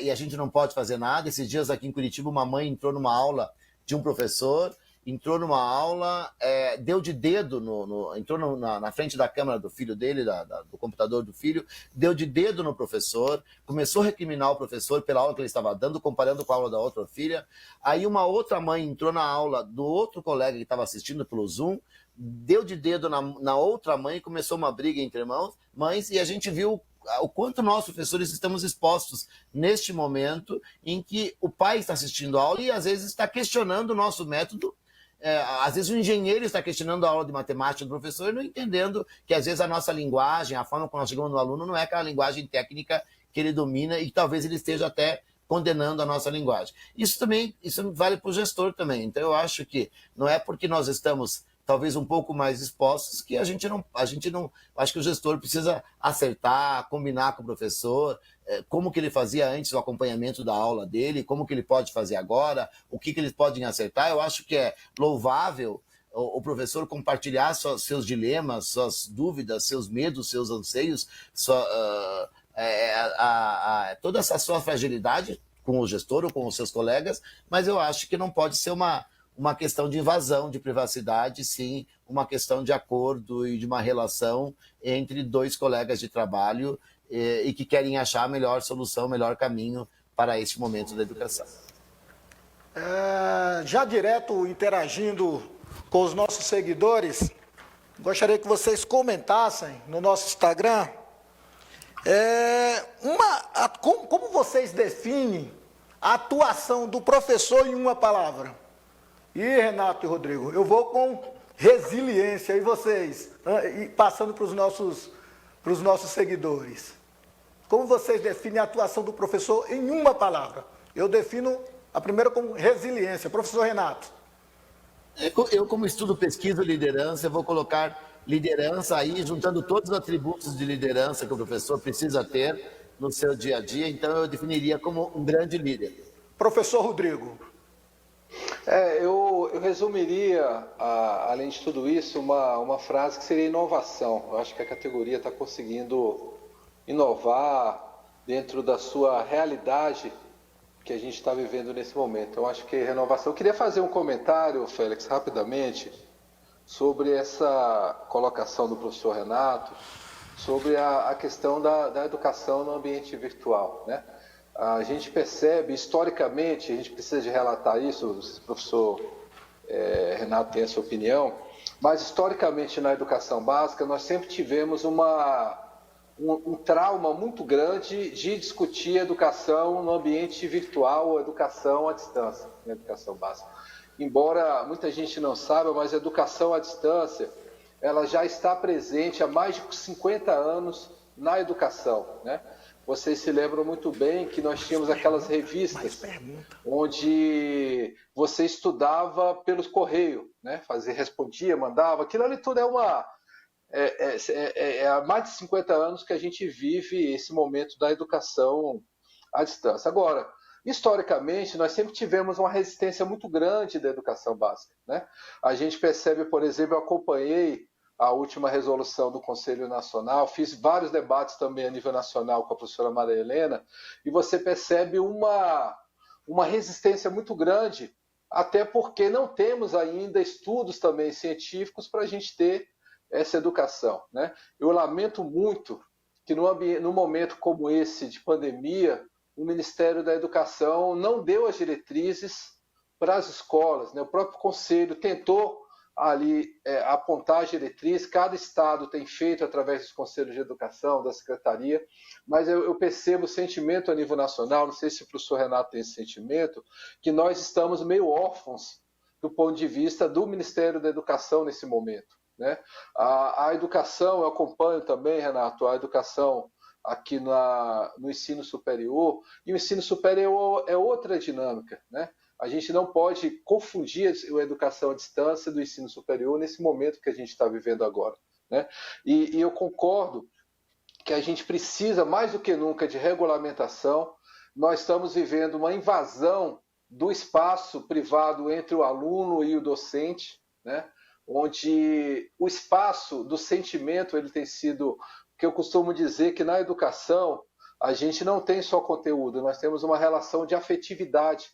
Speaker 2: e a gente não pode fazer nada. Esses dias aqui em Curitiba, uma mãe entrou numa aula de um professor, deu de dedo, entrou na frente da câmera do filho dele, do computador do filho, deu de dedo no professor, começou a recriminar o professor pela aula que ele estava dando, comparando com a aula da outra filha. Aí uma outra mãe entrou na aula do outro colega que estava assistindo pelo Zoom, deu de dedo na outra mãe, começou uma briga entre mães, e a gente viu o quanto nós, professores, estamos expostos neste momento em que o pai está assistindo a aula e às vezes está questionando o nosso método. Às vezes o engenheiro está questionando a aula de matemática do professor e não entendendo que às vezes a nossa linguagem, a forma como nós chegamos no aluno não é aquela linguagem técnica que ele domina e que talvez ele esteja até condenando a nossa linguagem. Isso vale para o gestor também. Então eu acho que não é porque nós estamos talvez um pouco mais expostos que a gente não, acho que o gestor precisa acertar, combinar com o professor, como que ele fazia antes o acompanhamento da aula dele, como que ele pode fazer agora, o que eles podem acertar. Eu acho que é louvável o professor compartilhar seus dilemas, suas dúvidas, seus medos, seus anseios, toda essa sua fragilidade com o gestor ou com os seus colegas, mas eu acho que não pode ser uma questão de invasão de privacidade, sim, uma questão de acordo e de uma relação entre dois colegas de trabalho e que querem achar a melhor solução, o melhor caminho para este momento da educação.
Speaker 1: Já direto interagindo com os nossos seguidores, gostaria que vocês comentassem no nosso Instagram como vocês definem a atuação do professor em uma palavra. E Renato e Rodrigo, eu vou com resiliência, e vocês, passando para os nossos seguidores. Como vocês definem a atuação do professor em uma palavra? Eu defino a primeira como resiliência. Professor Renato.
Speaker 2: Eu, como estudo pesquisa e liderança, eu vou colocar liderança aí, juntando todos os atributos de liderança que o professor precisa ter no seu dia a dia, então eu definiria como um grande líder.
Speaker 1: Professor Rodrigo.
Speaker 3: Eu resumiria, além de tudo isso, uma frase que seria inovação. Eu acho que a categoria está conseguindo inovar dentro da sua realidade que a gente está vivendo nesse momento. Eu acho que é renovação. Eu queria fazer um comentário, Félix, rapidamente, sobre essa colocação do professor Renato, sobre a questão da educação no ambiente virtual, né? A gente percebe, historicamente, a gente precisa de relatar isso, o professor Renato tem a sua opinião, mas historicamente na educação básica nós sempre tivemos um trauma muito grande de discutir educação no ambiente virtual ou educação à distância, na educação básica. Embora muita gente não saiba, mas a educação à distância ela já está presente há mais de 50 anos na educação, né? Vocês se lembram muito bem que nós tínhamos aquelas revistas onde você estudava pelos correios, né? Respondia, mandava. Aquilo ali tudo há mais de 50 anos que a gente vive esse momento da educação à distância. Agora, historicamente, nós sempre tivemos uma resistência muito grande da educação básica, né? A gente percebe, por exemplo, eu acompanhei a última resolução do Conselho Nacional, fiz vários debates também a nível nacional com a professora Maria Helena, e você percebe uma resistência muito grande, até porque não temos ainda estudos também científicos para a gente ter essa educação, né? Eu lamento muito que num momento como esse de pandemia, o Ministério da Educação não deu as diretrizes para as escolas, né? O próprio Conselho tentou ali apontar a diretriz, cada estado tem feito através dos conselhos de educação, da secretaria, mas eu percebo o sentimento a nível nacional, não sei se o professor Renato tem esse sentimento, que nós estamos meio órfãos do ponto de vista do Ministério da Educação nesse momento, né? A educação, eu acompanho também, Renato, a educação aqui no ensino superior, e o ensino superior é outra dinâmica, né? A gente não pode confundir a educação à distância do ensino superior nesse momento que a gente está vivendo agora, né? E eu concordo que a gente precisa, mais do que nunca, de regulamentação. Nós estamos vivendo uma invasão do espaço privado entre o aluno e o docente, né? Onde o espaço do sentimento ele tem sido, que eu costumo dizer que na educação a gente não tem só conteúdo, nós temos uma relação de afetividade.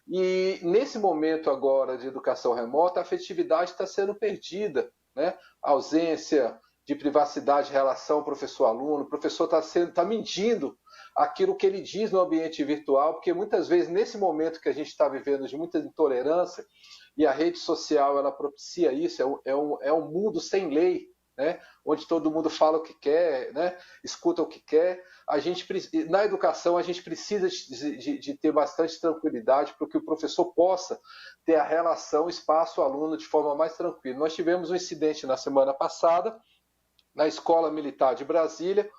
Speaker 3: E nesse momento agora de educação remota, a afetividade está sendo perdida, né? A ausência de privacidade em relação professor-aluno, o professor está medindo aquilo que ele diz no ambiente virtual, porque muitas vezes nesse momento que a gente está vivendo de muita intolerância, e a rede social ela propicia isso, é um mundo sem lei, né? Onde todo mundo fala o que quer, né? Escuta o que quer. Na educação, a gente precisa de ter bastante tranquilidade para que o professor possa ter a relação espaço-aluno de forma mais tranquila. Nós tivemos um incidente na semana passada, na Escola Militar de Brasília,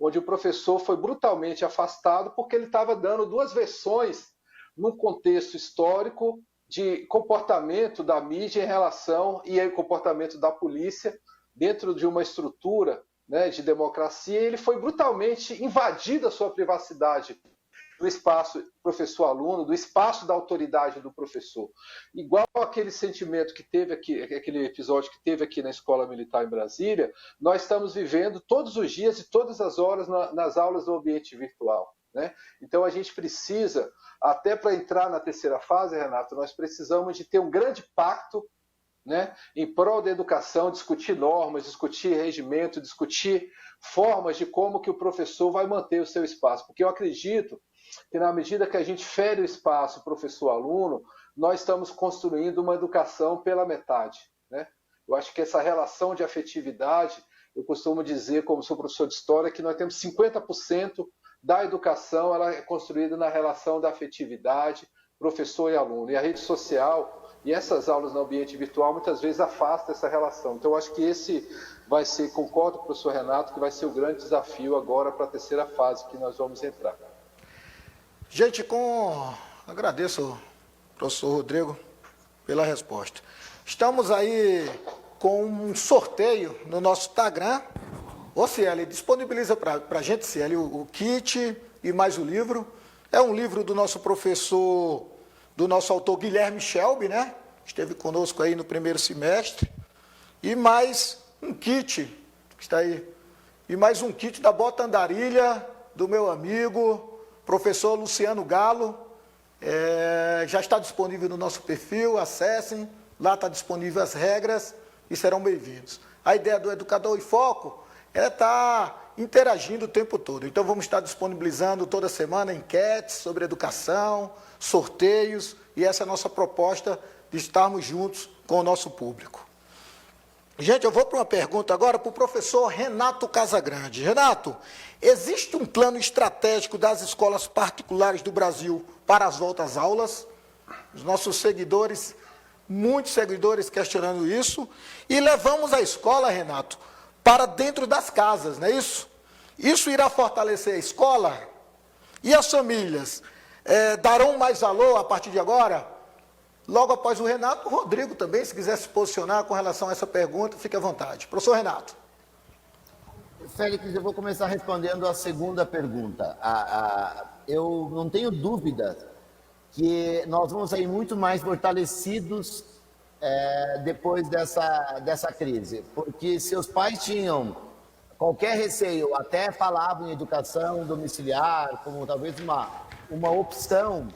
Speaker 3: onde o professor foi brutalmente afastado porque ele estava dando duas versões num contexto histórico de comportamento da mídia em relação e comportamento da polícia dentro de uma estrutura, né, de democracia. Ele foi brutalmente invadido a sua privacidade do espaço professor-aluno, do espaço da autoridade do professor. Igual aquele sentimento que teve aqui, aquele episódio que teve aqui na Escola Militar em Brasília, nós estamos vivendo todos os dias e todas as horas nas aulas do ambiente virtual, né? Então a gente precisa, até para entrar na terceira fase, Renato, nós precisamos de ter um grande pacto, né, em prol da educação, discutir normas, discutir regimento, discutir formas de como que o professor vai manter o seu espaço. Porque eu acredito que na medida que a gente fere o espaço professor-aluno, nós estamos construindo uma educação pela metade, né? Eu acho que essa relação de afetividade, eu costumo dizer, como sou professor de história, que nós temos 50% da educação ela é construída na relação da afetividade, professor e aluno. E a rede social e essas aulas no ambiente virtual muitas vezes afastam essa relação. Então, eu acho que esse vai ser, concordo com o professor Renato, que vai ser o grande desafio agora para a terceira fase que nós vamos entrar.
Speaker 1: Gente, agradeço ao professor Rodrigo pela resposta. Estamos aí com um sorteio no nosso Instagram. Ô Cieli, disponibiliza para a gente, Cieli, o kit e mais o livro. É um livro do nosso professor, do nosso autor Guilherme Shelby, né? Esteve conosco aí no primeiro semestre. E mais um kit, que está aí. E mais um kit da Bota Andarilha, do meu amigo, professor Luciano Galo. Já está disponível no nosso perfil, acessem. Lá está disponível as regras e serão bem-vindos. A ideia do Educador em Foco é estar interagindo o tempo todo. Então vamos estar disponibilizando toda semana enquetes sobre educação, sorteios, e essa é a nossa proposta de estarmos juntos com o nosso público. Gente, eu vou para uma pergunta agora para o professor Renato Casagrande. Renato, existe um plano estratégico das escolas particulares do Brasil para as voltas às aulas? Os nossos seguidores, muitos seguidores questionando isso, e levamos a escola, Renato, para dentro das casas, não é isso? Isso irá fortalecer a escola? E as famílias darão mais valor a partir de agora? Logo após o Renato, o Rodrigo também, se quiser se posicionar com relação a essa pergunta, fique à vontade. Professor Renato.
Speaker 2: Félix, eu vou começar respondendo a segunda pergunta. Eu não tenho dúvida que nós vamos sair muito mais fortalecidos depois dessa crise, porque se os pais tinham qualquer receio, até falavam em educação domiciliar, como talvez uma opção,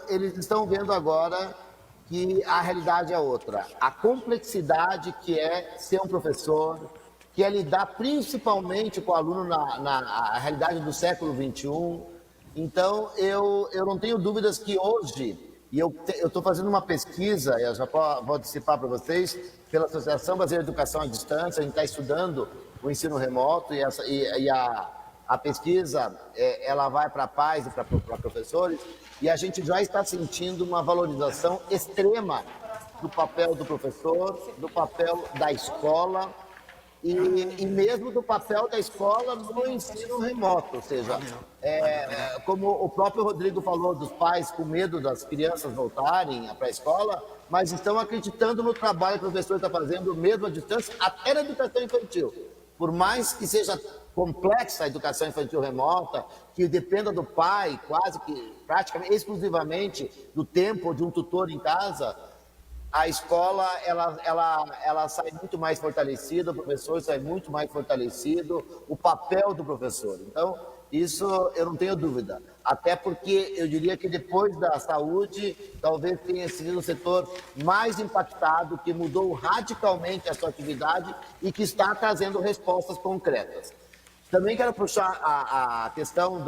Speaker 2: eles estão vendo agora que a realidade é outra. A complexidade que é ser um professor, que é lidar principalmente com o aluno na realidade do século XXI. Então, eu não tenho dúvidas que hoje, e eu estou fazendo uma pesquisa, eu já vou antecipar para vocês, pela Associação Brasileira de Educação à Distância, a gente está estudando o ensino remoto e a pesquisa, ela vai para pais e para professores, e a gente já está sentindo uma valorização extrema do papel do professor, do papel da escola, e mesmo do papel da escola no ensino remoto, ou seja, como o próprio Rodrigo falou, dos pais com medo das crianças voltarem para a escola, mas estão acreditando no trabalho que o professor está fazendo, mesmo à distância, até na educação infantil. Por mais que seja complexa a educação infantil remota, que dependa do pai, quase que, praticamente, exclusivamente do tempo de um tutor em casa, a escola, ela sai muito mais fortalecida, o professor sai muito mais fortalecido, o papel do professor. Então, isso eu não tenho dúvida. Até porque eu diria que depois da saúde, talvez tenha sido o setor mais impactado, que mudou radicalmente a sua atividade e que está trazendo respostas concretas. Também quero puxar a questão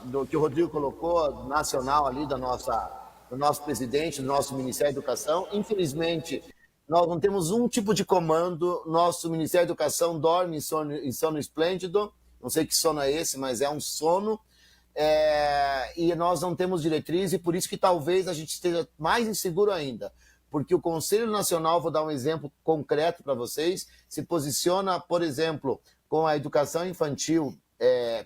Speaker 2: do que o Rodrigo colocou, nacional ali, do nosso presidente, do nosso Ministério da Educação. Infelizmente, nós não temos um tipo de comando, nosso Ministério da Educação dorme em sono esplêndido, não sei que sono é esse, mas é um sono, e nós não temos diretriz, e por isso que talvez a gente esteja mais inseguro ainda, porque o Conselho Nacional, vou dar um exemplo concreto para vocês, se posiciona, por exemplo, com a educação infantil,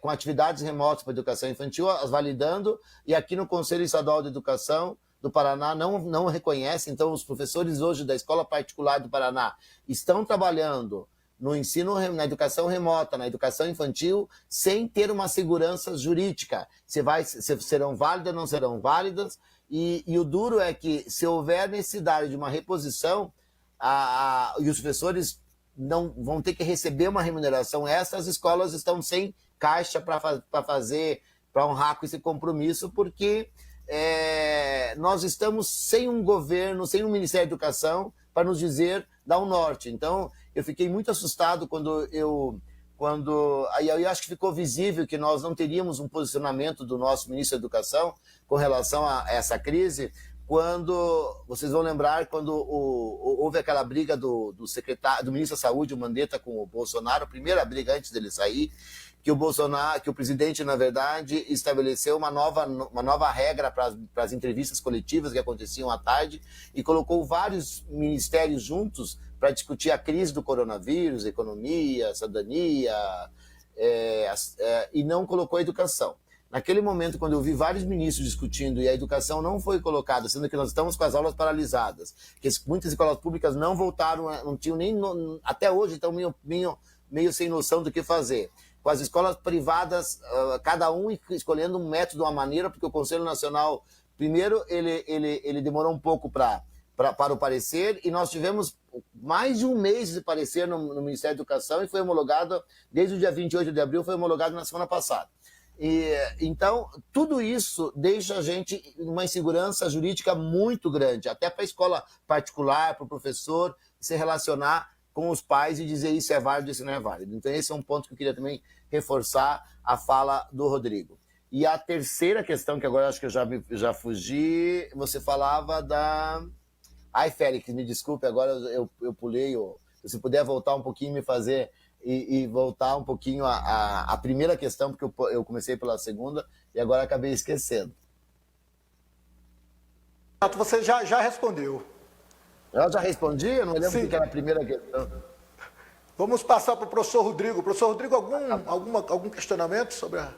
Speaker 2: com atividades remotas para a educação infantil, as validando, e aqui no Conselho Estadual de Educação do Paraná não reconhece. Então, os professores hoje da Escola Particular do Paraná estão trabalhando no ensino, na educação remota, na educação infantil, sem ter uma segurança jurídica. Se serão válidas ou não serão válidas, e o duro é que, se houver necessidade de uma reposição, e os professores não vão ter que receber uma remuneração extra, as escolas estão sem caixa para fazer, para honrar com esse compromisso, porque nós estamos sem um governo, sem um Ministério da Educação para nos dizer, dar um norte. Então, eu fiquei muito assustado quando eu acho que ficou visível que nós não teríamos um posicionamento do nosso Ministro da Educação com relação a essa crise, quando, vocês vão lembrar, quando houve aquela briga do Ministro da Saúde, o Mandetta, com o Bolsonaro, a primeira briga antes dele sair, que o presidente, na verdade, estabeleceu uma nova regra para as entrevistas coletivas que aconteciam à tarde e colocou vários ministérios juntos para discutir a crise do coronavírus, economia, cidadania, e não colocou a educação. Naquele momento, quando eu vi vários ministros discutindo e a educação não foi colocada, sendo que nós estamos com as aulas paralisadas, que muitas escolas públicas não voltaram, não tinham nem, até hoje, estão meio sem noção do que fazer. Com as escolas privadas, cada um escolhendo um método, uma maneira, porque o Conselho Nacional, primeiro, ele demorou um pouco para o parecer, e nós tivemos mais de um mês de parecer no Ministério da Educação, e foi homologado, desde o dia 28 de abril, foi homologado na semana passada. Então, tudo isso deixa a gente numa insegurança jurídica muito grande, até para a escola particular, para o professor se relacionar com os pais e dizer isso é válido, isso não é válido. Então esse é um ponto que eu queria também reforçar a fala do Rodrigo. E a terceira questão, que agora acho que eu já fugi, você falava da... Ai, Félix, me desculpe, agora eu pulei. Se puder voltar um pouquinho, me fazer e voltar um pouquinho a primeira questão, porque eu comecei pela segunda e agora acabei esquecendo.
Speaker 1: Você já respondeu.
Speaker 2: Eu já respondi? Eu não lembro
Speaker 1: Sim.
Speaker 2: o que era a primeira questão.
Speaker 1: Vamos passar para o professor Rodrigo. Professor Rodrigo, algum questionamento sobre a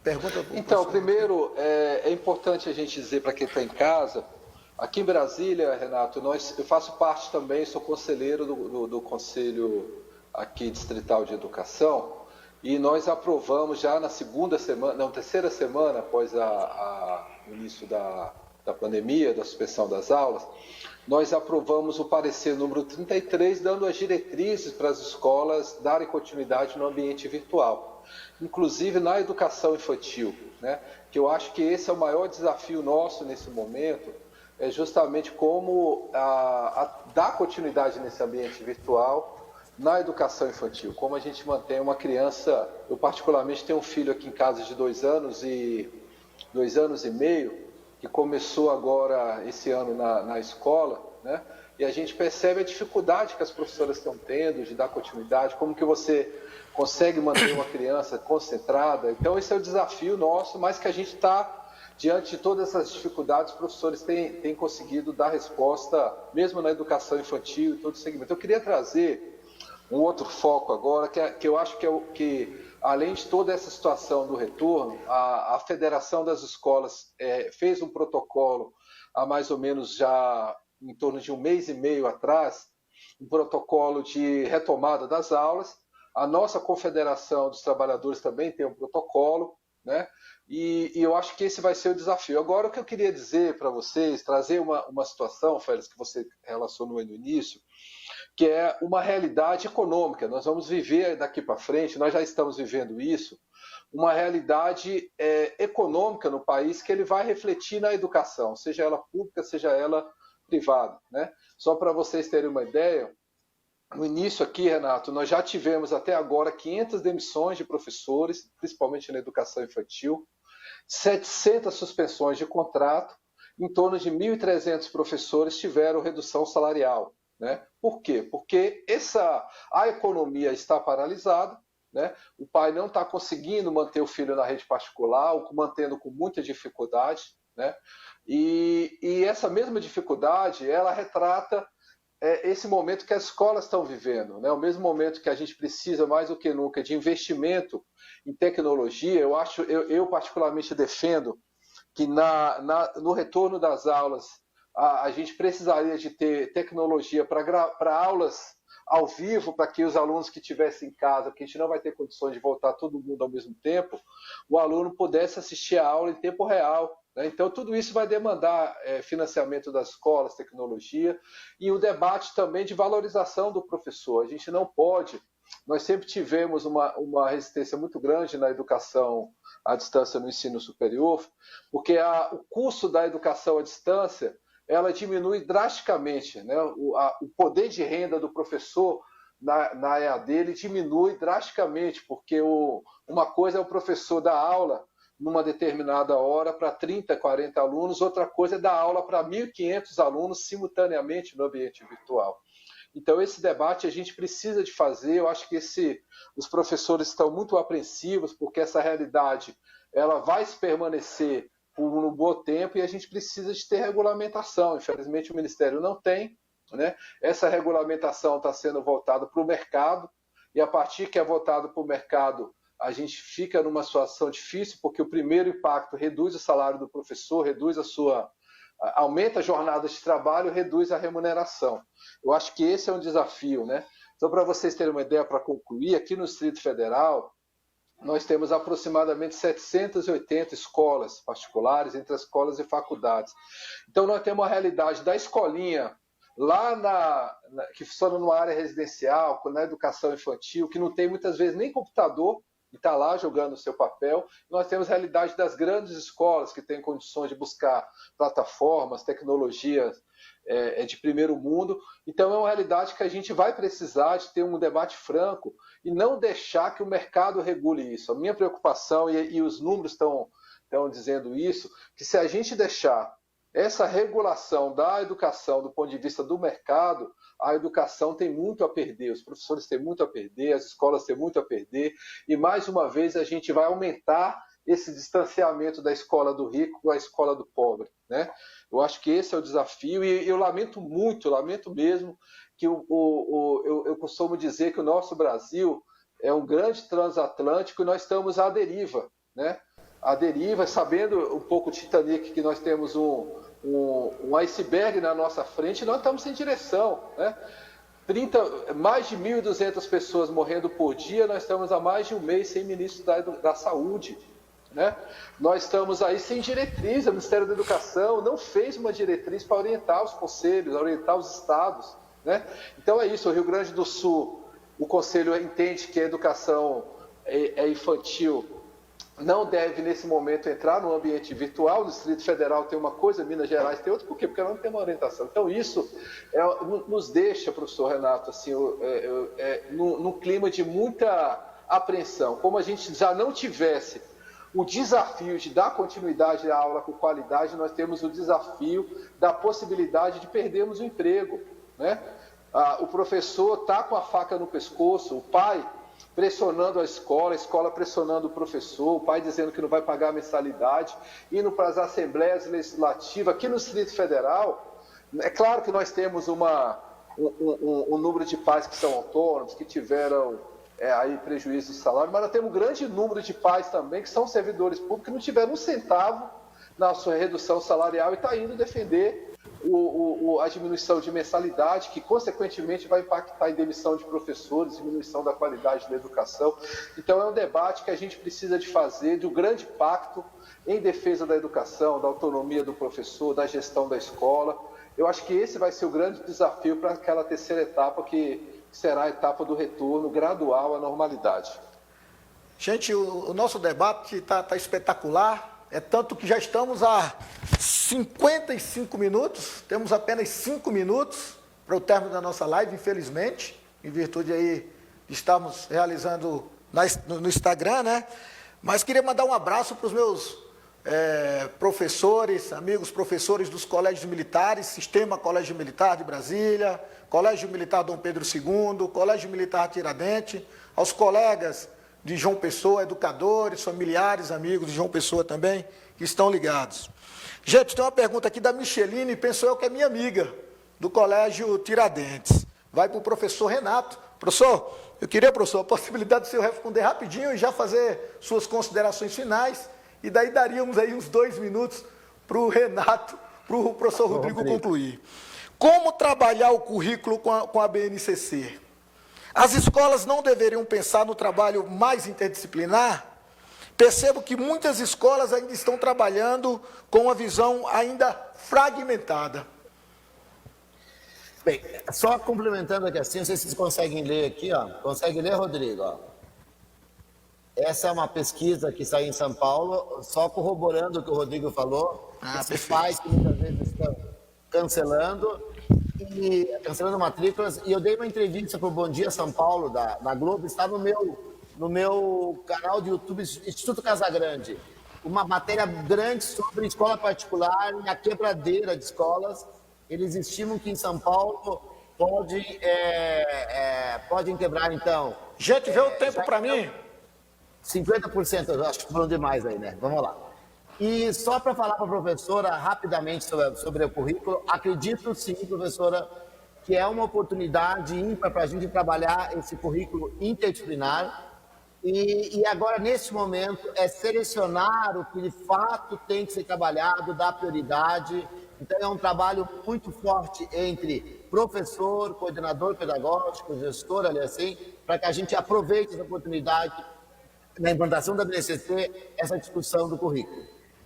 Speaker 1: pergunta?
Speaker 3: Então, primeiro, é importante a gente dizer para quem está em casa, aqui em Brasília, Renato, eu faço parte também, sou conselheiro do Conselho aqui Distrital de Educação, e nós aprovamos já na terceira semana após o início da pandemia, da suspensão das aulas, nós aprovamos o parecer número 33, dando as diretrizes para as escolas darem continuidade no ambiente virtual, inclusive na educação infantil, né? Que eu acho que esse é o maior desafio nosso nesse momento, é justamente como dar continuidade nesse ambiente virtual na educação infantil, como a gente mantém uma criança. Eu particularmente tenho um filho aqui em casa de 2 anos e 2 anos e meio, que começou agora esse ano na escola, né? E a gente percebe a dificuldade que as professoras estão tendo de dar continuidade, como que você consegue manter uma criança concentrada. Então esse é o desafio nosso, mas que a gente está, diante de todas essas dificuldades, os professores têm conseguido dar resposta, mesmo na educação infantil e todo o segmento. Eu queria trazer um outro foco agora, que eu acho que além de toda essa situação do retorno, a Federação das Escolas fez um protocolo há mais ou menos já em torno de 1 mês e meio atrás, um protocolo de retomada das aulas. A nossa Confederação dos Trabalhadores também tem um protocolo, né? E eu acho que esse vai ser o desafio. Agora, o que eu queria dizer para vocês, trazer uma situação, Félix, que você relacionou aí no início, que é uma realidade econômica. Nós vamos viver daqui para frente, nós já estamos vivendo isso, uma realidade econômica no país que ele vai refletir na educação, seja ela pública, seja ela privada, né? Só para vocês terem uma ideia, no início aqui, Renato, nós já tivemos até agora 500 demissões de professores, principalmente na educação infantil, 700 suspensões de contrato, em torno de 1.300 professores tiveram redução salarial, né? Por quê? Porque a economia está paralisada, né? O pai não está conseguindo manter o filho na rede particular, ou mantendo com muita dificuldade, né? E essa mesma dificuldade, ela retrata esse momento que as escolas estão vivendo, né? O mesmo momento que a gente precisa mais do que nunca de investimento em tecnologia. Eu particularmente defendo que no retorno das aulas a gente precisaria de ter tecnologia para aulas ao vivo, para que os alunos que estivessem em casa, porque a gente não vai ter condições de voltar todo mundo ao mesmo tempo, o aluno pudesse assistir a aula em tempo real, né? Então, tudo isso vai demandar financiamento das escolas, tecnologia, e um debate também de valorização do professor. A gente não pode... Nós sempre tivemos uma resistência muito grande na educação à distância no ensino superior, porque o custo da educação à distância ela diminui drasticamente, né? O poder de renda do professor na EAD ele diminui drasticamente, porque uma coisa é o professor dar aula numa determinada hora para 30, 40 alunos, outra coisa é dar aula para 1.500 alunos simultaneamente no ambiente virtual. Então, esse debate a gente precisa de fazer. Eu acho que os professores estão muito apreensivos, porque essa realidade ela vai se permanecer por um bom tempo e a gente precisa de ter regulamentação. Infelizmente, o Ministério não tem, né? Essa regulamentação está sendo voltada para o mercado, e a partir que é voltado para o mercado, a gente fica numa situação difícil, porque o primeiro impacto reduz o salário do professor, aumenta a jornada de trabalho, reduz a remuneração. Eu acho que esse é um desafio, né? Então, para vocês terem uma ideia, para concluir, aqui no Distrito Federal, nós temos aproximadamente 780 escolas particulares, entre as escolas e faculdades. Então, nós temos a realidade da escolinha, lá que funciona numa área residencial, na educação infantil, que não tem muitas vezes nem computador, e está lá jogando o seu papel. Nós temos a realidade das grandes escolas, que têm condições de buscar plataformas, tecnologias de primeiro mundo. Então é uma realidade que a gente vai precisar de ter um debate franco e não deixar que o mercado regule isso. A minha preocupação, e os números estão dizendo isso, que se a gente deixar essa regulação da educação do ponto de vista do mercado, a educação tem muito a perder, os professores têm muito a perder, as escolas têm muito a perder, e mais uma vez a gente vai aumentar esse distanciamento da escola do rico com a escola do pobre, né? Eu acho que esse é o desafio, e eu lamento muito, lamento mesmo, que eu costumo dizer que o nosso Brasil é um grande transatlântico e nós estamos à deriva, né? À deriva, sabendo um pouco de Titanic, que nós temos um iceberg na nossa frente, e nós estamos sem direção, né? Mais de 1.200 pessoas morrendo por dia, nós estamos há mais de um mês sem ministro da Saúde, né? Nós estamos aí sem diretriz, o Ministério da Educação não fez uma diretriz para orientar os conselhos, orientar os estados, né? Então é isso, o Rio Grande do Sul, o conselho entende que a educação infantil não deve, nesse momento, entrar no ambiente virtual. No Distrito Federal tem uma coisa, Minas Gerais tem outra. Por quê? Porque não tem uma orientação. Então, isso nos deixa, professor Renato, assim, num clima de muita apreensão. Como a gente já não tivesse o desafio de dar continuidade à aula com qualidade, nós temos o desafio da possibilidade de perdermos o emprego, né? O professor está com a faca no pescoço, o pai pressionando a escola pressionando o professor, o pai dizendo que não vai pagar a mensalidade, indo para as assembleias legislativas. Aqui no Distrito Federal, é claro que nós temos um número de pais que são autônomos, que tiveram aí prejuízo de salário, mas nós temos um grande número de pais também que são servidores públicos que não tiveram um centavo na sua redução salarial e está indo defender a diminuição de mensalidade, que consequentemente vai impactar em demissão de professores, diminuição da qualidade da educação. Então é um debate que a gente precisa de fazer, de um grande pacto em defesa da educação, da autonomia do professor, da gestão da escola. Eu acho que esse vai ser o grande desafio para aquela terceira etapa, que será a etapa do retorno gradual à normalidade.
Speaker 1: Gente, o nosso debate está espetacular, é tanto que já estamos a 55 minutos, temos apenas 5 minutos para o término da nossa live, infelizmente, em virtude aí de estarmos realizando no Instagram, né? Mas queria mandar um abraço para os meus professores, amigos professores dos colégios militares, Sistema Colégio Militar de Brasília, Colégio Militar Dom Pedro II, Colégio Militar Tiradentes, aos colegas de João Pessoa, educadores, familiares, amigos de João Pessoa também, que estão ligados. Gente, tem uma pergunta aqui da Micheline, penso eu que é minha amiga, do Colégio Tiradentes. Vai para o professor Renato. Professor, eu queria, professor, a possibilidade de o senhor responder rapidinho e já fazer suas considerações finais, e daí daríamos aí uns 2 minutos para o Renato, para o professor Rodrigo concluir. Como trabalhar o currículo com a BNCC? As escolas não deveriam pensar no trabalho mais interdisciplinar? Percebo que muitas escolas ainda estão trabalhando com uma visão ainda fragmentada.
Speaker 2: Bem, só complementando aqui assim, não sei se vocês conseguem ler aqui, ó. Consegue ler, Rodrigo? Ó. Essa é uma pesquisa que saiu em São Paulo, só corroborando o que o Rodrigo falou. Esses pais que muitas vezes estão cancelando matrículas. E eu dei uma entrevista para o Bom Dia São Paulo, da Globo, está no meu canal de YouTube, Instituto Casagrande. Uma matéria grande sobre escola particular e a quebradeira de escolas. Eles estimam que em São Paulo podem quebrar, então.
Speaker 1: Gente, vê o tempo para mim.
Speaker 2: 50%, eu acho que falando demais aí, né? Vamos lá. E só para falar para a professora rapidamente sobre o currículo, acredito sim, professora, que é uma oportunidade ímpar para a gente trabalhar esse currículo interdisciplinar. E agora, nesse momento, é selecionar o que de fato tem que ser trabalhado, dar prioridade. Então, é um trabalho muito forte entre professor, coordenador pedagógico, gestor, ali assim, para que a gente aproveite essa oportunidade na implantação da BNCC, essa discussão do currículo.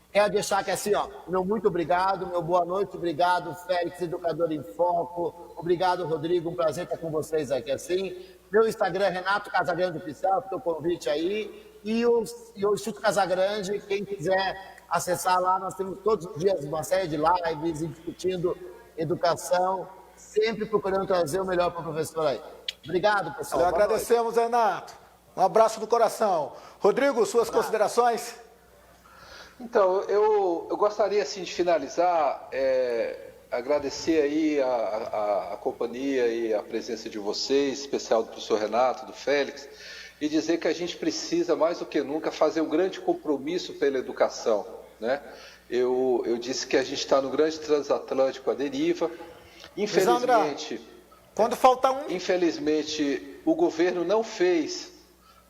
Speaker 2: Quero deixar que assim, ó, meu muito obrigado, meu boa noite, obrigado, Félix, Educador em Foco, obrigado, Rodrigo, um prazer estar com vocês aqui assim. Meu Instagram é Renato Casagrande Oficial, pelo convite aí, e o Instituto Casagrande, quem quiser acessar lá, nós temos todos os dias uma série de lives e discutindo educação, sempre procurando trazer o melhor para o professor aí. Obrigado, pessoal.
Speaker 1: Nós agradecemos, Renato. Um abraço no coração. Rodrigo, suas considerações?
Speaker 3: Então, eu gostaria assim de finalizar, agradecer aí a companhia e a presença de vocês, em especial do professor Renato, do Félix, e dizer que a gente precisa, mais do que nunca, fazer um grande compromisso pela educação, né? Eu disse que a gente está no grande transatlântico à deriva. Infelizmente,
Speaker 1: quando falta um...
Speaker 3: Infelizmente, o governo não fez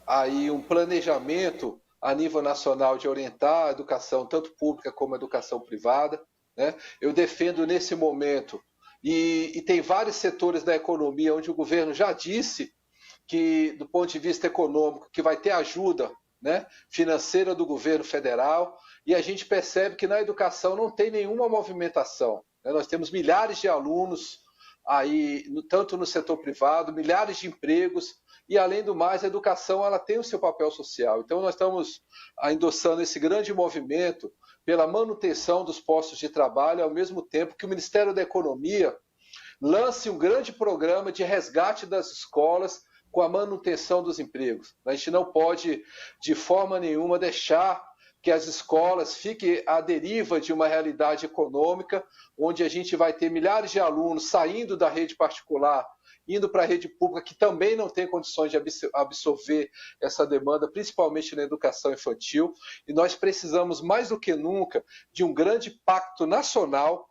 Speaker 3: aí um planejamento a nível nacional de orientar a educação, tanto pública como a educação privada, né? Eu defendo nesse momento, e tem vários setores da economia onde o governo já disse que, do ponto de vista econômico, que vai ter ajuda, né, financeira do governo federal, e a gente percebe que na educação não tem nenhuma movimentação, né? Nós temos milhares de alunos aí, tanto no setor privado, milhares de empregos, e além do mais, a educação ela tem o seu papel social. Então nós estamos endossando esse grande movimento pela manutenção dos postos de trabalho, ao mesmo tempo que o Ministério da Economia lance um grande programa de resgate das escolas com a manutenção dos empregos. A gente não pode, de forma nenhuma, deixar que as escolas fiquem à deriva de uma realidade econômica, onde a gente vai ter milhares de alunos saindo da rede particular, indo para a rede pública, que também não tem condições de absorver essa demanda, principalmente na educação infantil. E nós precisamos, mais do que nunca, de um grande pacto nacional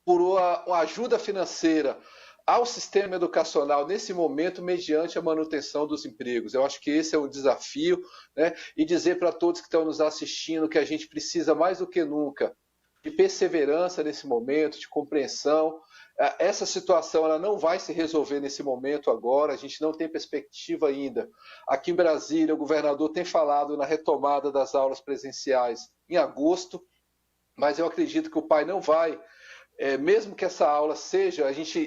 Speaker 3: por uma ajuda financeira ao sistema educacional nesse momento, mediante a manutenção dos empregos. Eu acho que esse é o desafio, né? E dizer para todos que estão nos assistindo que a gente precisa, mais do que nunca, de perseverança nesse momento, de compreensão. Essa situação ela não vai se resolver nesse momento agora, a gente não tem perspectiva ainda. Aqui em Brasília, o governador tem falado na retomada das aulas presenciais em agosto, mas eu acredito que o pai não vai, mesmo que essa aula seja,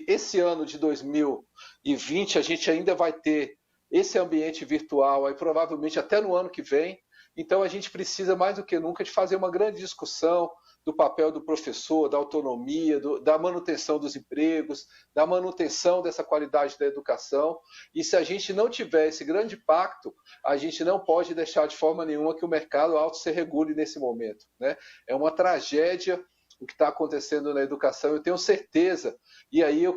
Speaker 3: esse ano de 2020, a gente ainda vai ter esse ambiente virtual, aí provavelmente até no ano que vem. Então a gente precisa mais do que nunca de fazer uma grande discussão do papel do professor, da autonomia, da manutenção dos empregos, da manutenção dessa qualidade da educação. E se a gente não tiver esse grande pacto, a gente não pode deixar de forma nenhuma que o mercado auto se regule nesse momento, né? É uma tragédia o que está acontecendo na educação. Eu tenho certeza, e aí eu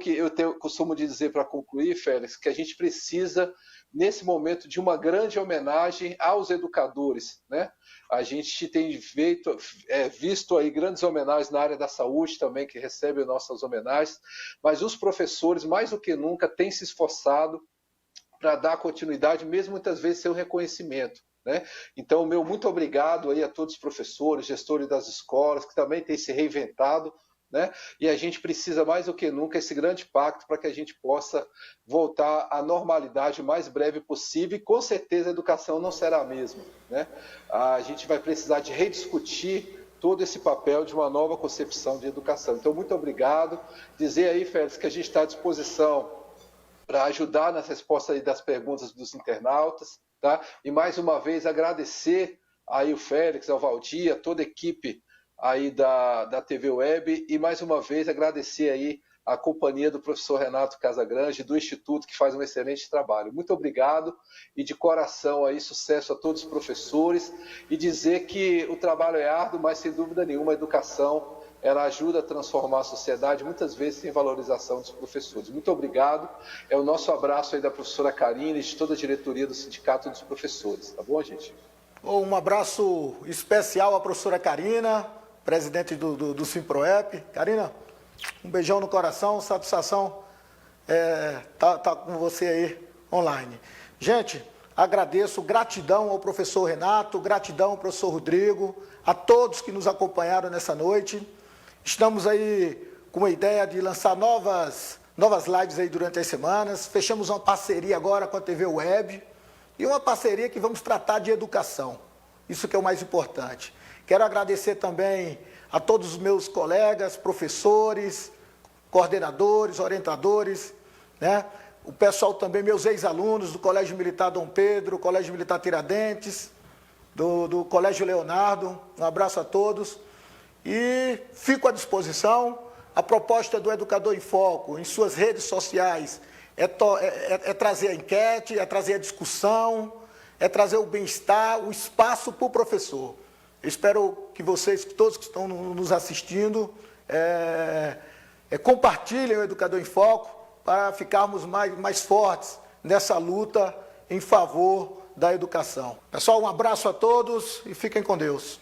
Speaker 3: costumo dizer para concluir, Félix, que a gente precisa, nesse momento, de uma grande homenagem aos educadores, né? A gente tem visto aí grandes homenagens na área da saúde também, que recebem nossas homenagens, mas os professores, mais do que nunca, têm se esforçado para dar continuidade, mesmo muitas vezes sem o reconhecimento, né? Então, o meu muito obrigado aí a todos os professores, gestores das escolas, que também têm se reinventado, né? E a gente precisa mais do que nunca esse grande pacto para que a gente possa voltar à normalidade o mais breve possível, e com certeza a educação não será a mesma, né? A gente vai precisar de rediscutir todo esse papel de uma nova concepção de educação. Então, muito obrigado. Dizer aí, Félix, que a gente está à disposição para ajudar nas respostas aí das perguntas dos internautas, tá? E mais uma vez agradecer aí o Félix, ao Valdir, a toda a equipe aí da TV Web, e mais uma vez agradecer aí a companhia do professor Renato Casagrande, do Instituto, que faz um excelente trabalho. Muito obrigado, e de coração aí sucesso a todos os professores, e dizer que o trabalho é árduo, mas sem dúvida nenhuma a educação ela ajuda a transformar a sociedade, muitas vezes sem valorização dos professores. Muito obrigado. É o nosso abraço aí da professora Karine e de toda a diretoria do Sindicato dos Professores. Tá bom, gente?
Speaker 1: Um abraço especial à professora Karina, presidente do Simproep. Karina, um beijão no coração, satisfação tá com você aí online. Gente, agradeço, gratidão ao professor Renato, gratidão ao professor Rodrigo, a todos que nos acompanharam nessa noite. Estamos aí com a ideia de lançar novas lives aí durante as semanas. Fechamos uma parceria agora com a TV Web e uma parceria que vamos tratar de educação. Isso que é o mais importante. Quero agradecer também a todos os meus colegas, professores, coordenadores, orientadores, né? O pessoal também, meus ex-alunos do Colégio Militar Dom Pedro, Colégio Militar Tiradentes, do Colégio Leonardo. Um abraço a todos. E fico à disposição, a proposta do Educador em Foco em suas redes sociais é trazer a enquete, é trazer a discussão, é trazer o bem-estar, o espaço para o professor. Eu espero que vocês, todos que estão nos assistindo, compartilhem o Educador em Foco para ficarmos mais fortes nessa luta em favor da educação. Pessoal, um abraço a todos e fiquem com Deus.